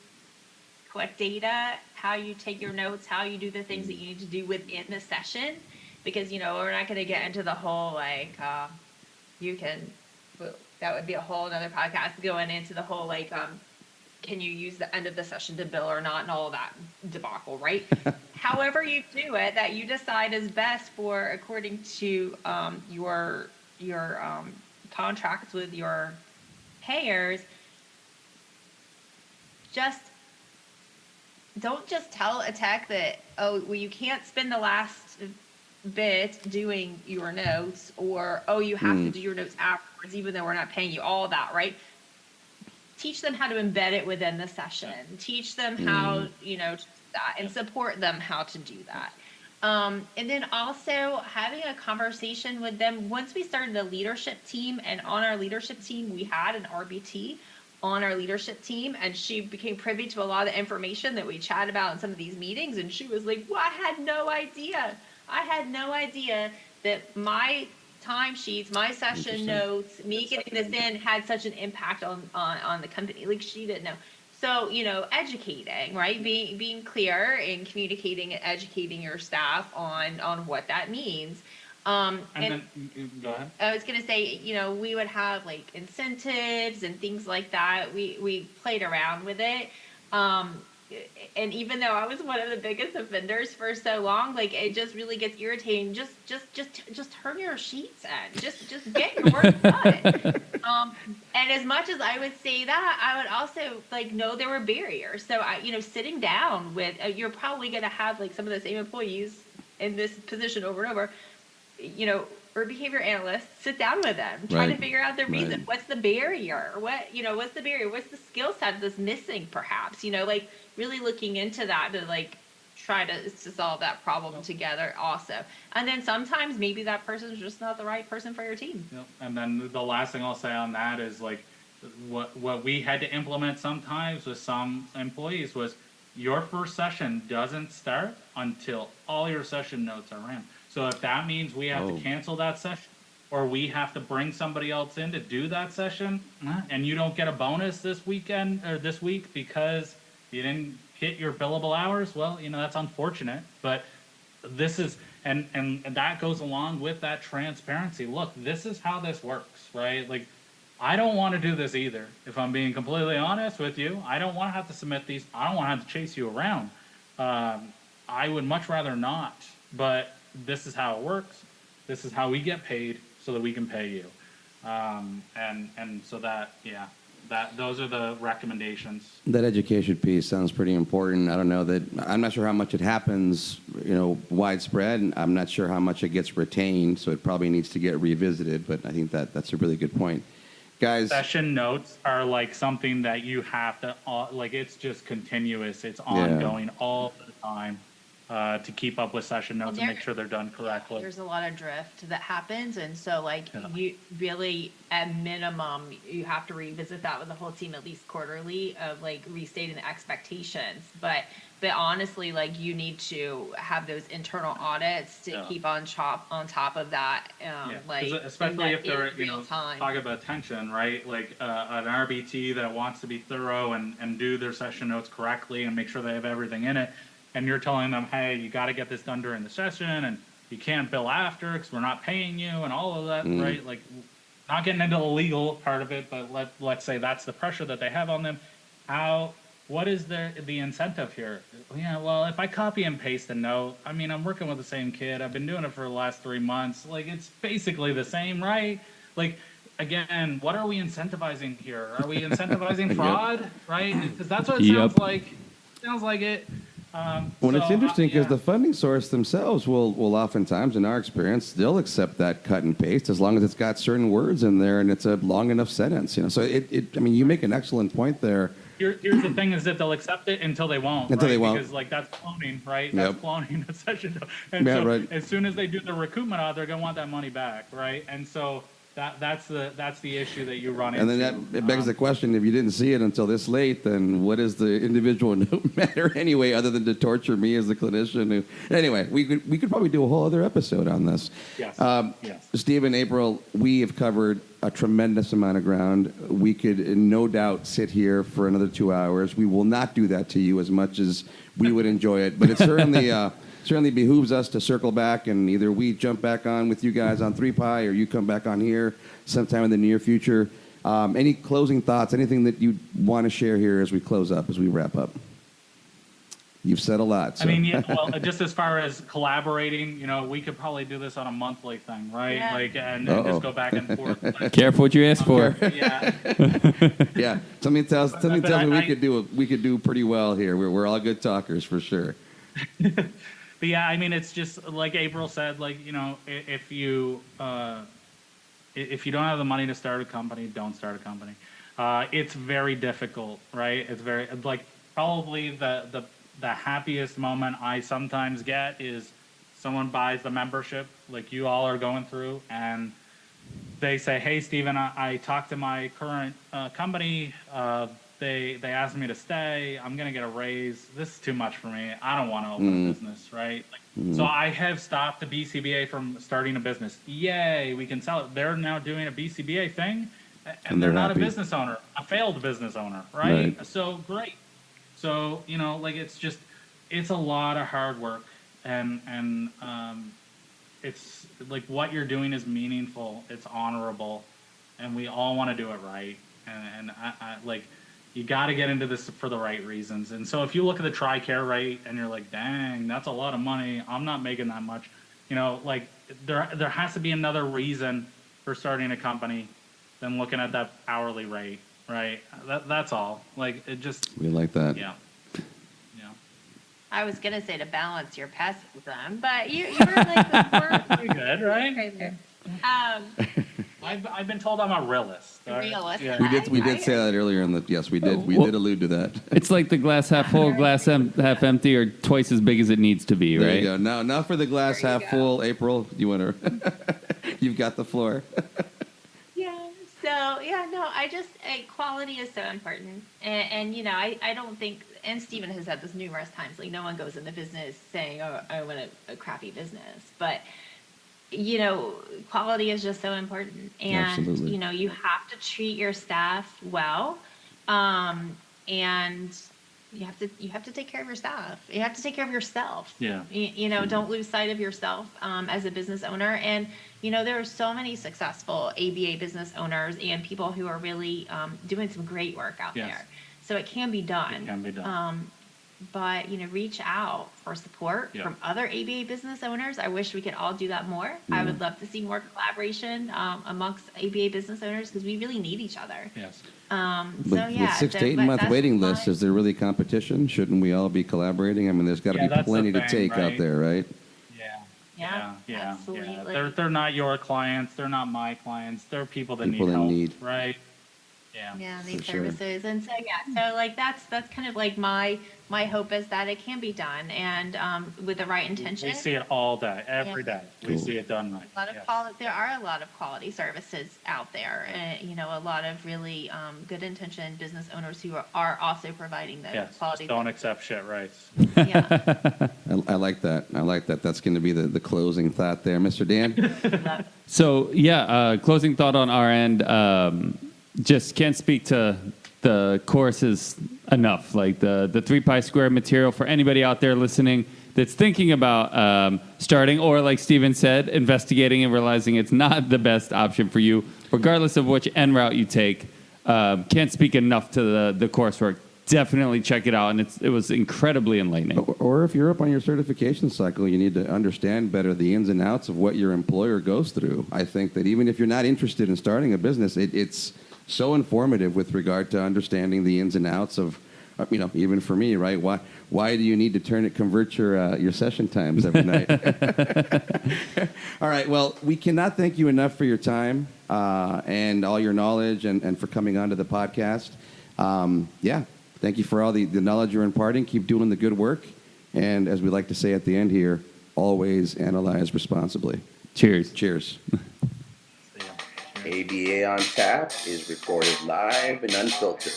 collect data, how you take your notes, how you do the things that you need to do within the session, because we're not going to get into the whole you can, that would be a whole another podcast going into the whole can you use the end of the session to bill or not, and all of that debacle, right? However you do it, that you decide is best for according to your contracts with your payers. Just don't just tell a tech that, oh, well, you can't spend the last bit doing your notes, or, oh, you have to do your notes afterwards, even though we're not paying you, all that, right? Teach them how to embed it within the session. Teach them how, that, and support them how to do that. And then also having a conversation with them. Once we started the leadership team, and on our leadership team, we had an RBT on our leadership team, and she became privy to a lot of the information that we chat about in some of these meetings. And she was like, well, I had no idea that my timesheets, my session notes, me getting this in had such an impact on the company. Like, she didn't know. So, educating, right? Being clear and communicating and educating your staff on what that means. And then, go ahead. I was going to say, we would have like incentives and things like that. We played around with it. And even though I was one of the biggest offenders for so long, like, it just really gets irritating. Just turn your sheets in. Just get your work done. And as much as I would say that, I would also know there were barriers. So sitting down with, you're probably going to have like some of the same employees in this position over and over, or behavior analysts, sit down with them, try to figure out the reason. Right. What's the barrier? What's the barrier? What's the skill set that's missing, perhaps? Really looking into that to try to solve that problem together also. And then sometimes maybe that person's just not the right person for your team. Yep. And then the last thing I'll say on that is what we had to implement sometimes with some employees was your first session doesn't start until all your session notes are in. So if that means we have to cancel that session, or we have to bring somebody else in to do that session, and you don't get a bonus this weekend or this week because you didn't hit your billable hours, well, that's unfortunate. But this is, and that goes along with that transparency. Look, this is how this works, right? Like, I don't want to do this either. If I'm being completely honest with you, I don't want to have to submit these. I don't want to have to chase you around. I would much rather not. But this is how it works. This is how we get paid so that we can pay you. And so that, those are the recommendations. That education piece sounds pretty important. I don't know that, I'm not sure how much it happens, widespread, and I'm not sure how much it gets retained, so it probably needs to get revisited, but I think that's a really good point. Guys, session notes are like something that you have to, it's just continuous. It's ongoing all the time. To keep up with session notes and make sure they're done correctly. There's a lot of drift that happens, and so you really, at minimum, you have to revisit that with the whole team at least quarterly of restating the expectations. But honestly, you need to have those internal audits to keep on top of that. Especially if they're talking about attention, right? An RBT that wants to be thorough and do their session notes correctly and make sure they have everything in it. And you're telling them, hey, you got to get this done during the session, and you can't bill after because we're not paying you, and all of that, right? Not getting into the legal part of it, but let's say that's the pressure that they have on them. What is the incentive here? Yeah, well, if I copy and paste a note, I'm working with the same kid. I've been doing it for the last 3 months. It's basically the same, right? Again, what are we incentivizing here? Are we incentivizing fraud, right? Because that's what it sounds like. Sounds like it. It's interesting because the funding source themselves will oftentimes, in our experience, they'll accept that cut and paste as long as it's got certain words in there and it's a long enough sentence. So you make an excellent point there. Here's the thing: is that they'll accept it until they won't. Because that's cloning, right? That's cloning the session. And as soon as they do the recoupment audit, they're gonna want that money back, right? And so that's the issue that you run And into. then it begs the question: if you didn't see it until this late, then what does the individual note matter anyway, other than to torture me as the clinician? Anyway, we could probably do a whole other episode on this. Yes. Yes. Steve and April, we have covered a tremendous amount of ground. We could no doubt sit here for another 2 hours. We will not do that to you as much as we would enjoy it, but it certainly behooves us to circle back, and either we jump back on with you guys on 3Pi, or you come back on here sometime in the near future. Any closing thoughts, anything that you want to share here as we close up, as we wrap up? You've said a lot. So. I mean, yeah, well, just as far as collaborating, we could probably do this on a monthly thing, right? Yeah. And just go back and forth. Careful what you ask for. Yeah. Yeah, something tells me I- we could do pretty well here. We're all good talkers for sure. But yeah, I mean, it's just like April said, if you don't have the money to start a company, don't start a company. It's very difficult, right? It's very probably the happiest moment I sometimes get is someone buys the membership like you all are going through, and they say, "Hey, Steven, I talked to my current company. They asked me to stay. I'm going to get a raise. This is too much for me. I don't want to open a business," right? So I have stopped the BCBA from starting a business. Yay, we can sell it. They're now doing a BCBA thing, and they're not happy. a business owner, a failed business owner, right? Right. So great. So, it's a lot of hard work, and it's like what you're doing is meaningful, it's honorable, and we all want to do it right. And I you got to get into this for the right reasons. And so if you look at the TRICARE rate and you're like, dang, that's a lot of money, I'm not making that much, there has to be another reason for starting a company than looking at that hourly rate, right? That's all. It just, We like that. yeah. I was gonna say to balance your pessimism, but you were the Pretty good, right? right there. I've been told I'm a realist. A realist. Yeah. We did say that earlier yes, we did. We did allude to that. It's like the glass half full, glass half empty, or twice as big as it needs to be, There right? you go. Now for the glass There you half go. full. April, you want to? You've got the floor. Yeah. So yeah, no, quality is so important, and I don't think, and Stephen has said this numerous times, no one goes into business saying, oh, I want a crappy business, but quality is just so important, and Absolutely. You have to treat your staff well, and you have to take care of your staff. You have to take care of yourself. Yeah. Don't lose sight of yourself as a business owner. And there are so many successful ABA business owners and people who are really doing some great work out Yes. there. So it can be done. It can be done. But reach out for support Yeah. from other ABA business owners. I wish we could all do that more. I would love to see more collaboration amongst ABA business owners, because we really need each other. Yes. With 6 to 8 month waiting lists, is there really competition? Shouldn't we all be collaborating? I mean, there's got to Yeah, be that's the plenty to thing, take out right? there, right? Yeah. Absolutely. They're not your clients. They're not my clients. They're people that People need that help, need. right? Yeah. Yeah, these For sure. services. And so that's kind of my hope is that it can be done, and with the right intention. We see it all day, every Yeah. day. We see it done right. A lot of Yes. there are a lot of quality services out there, a lot of really good intentioned business owners who are also providing those Yes. quality. Don't accept shit rights. Yeah. I like that. I like that. That's going to be the closing thought there. Mr. Dan? So, closing thought on our end. Just can't speak to the courses enough. Like the 3Pi Square material for anybody out there listening that's thinking about starting, or like Steven said, investigating and realizing it's not the best option for you, regardless of which end route you take. Can't speak enough to the coursework. Definitely check it out, and it was incredibly enlightening. Or if you're up on your certification cycle, you need to understand better the ins and outs of what your employer goes through. I think that even if you're not interested in starting a business, it's so informative with regard to understanding the ins and outs of, even for me, right? Why do you need to convert your session times every night? All right. Well, we cannot thank you enough for your time and all your knowledge and for coming onto the podcast. Thank you for all the knowledge you're imparting. Keep doing the good work. And as we like to say at the end here, always analyze responsibly. Cheers. Cheers. See ya. Cheers. ABA on Tap is recorded live and unfiltered.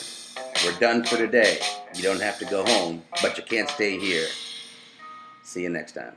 We're done for today. You don't have to go home, but you can't stay here. See you next time.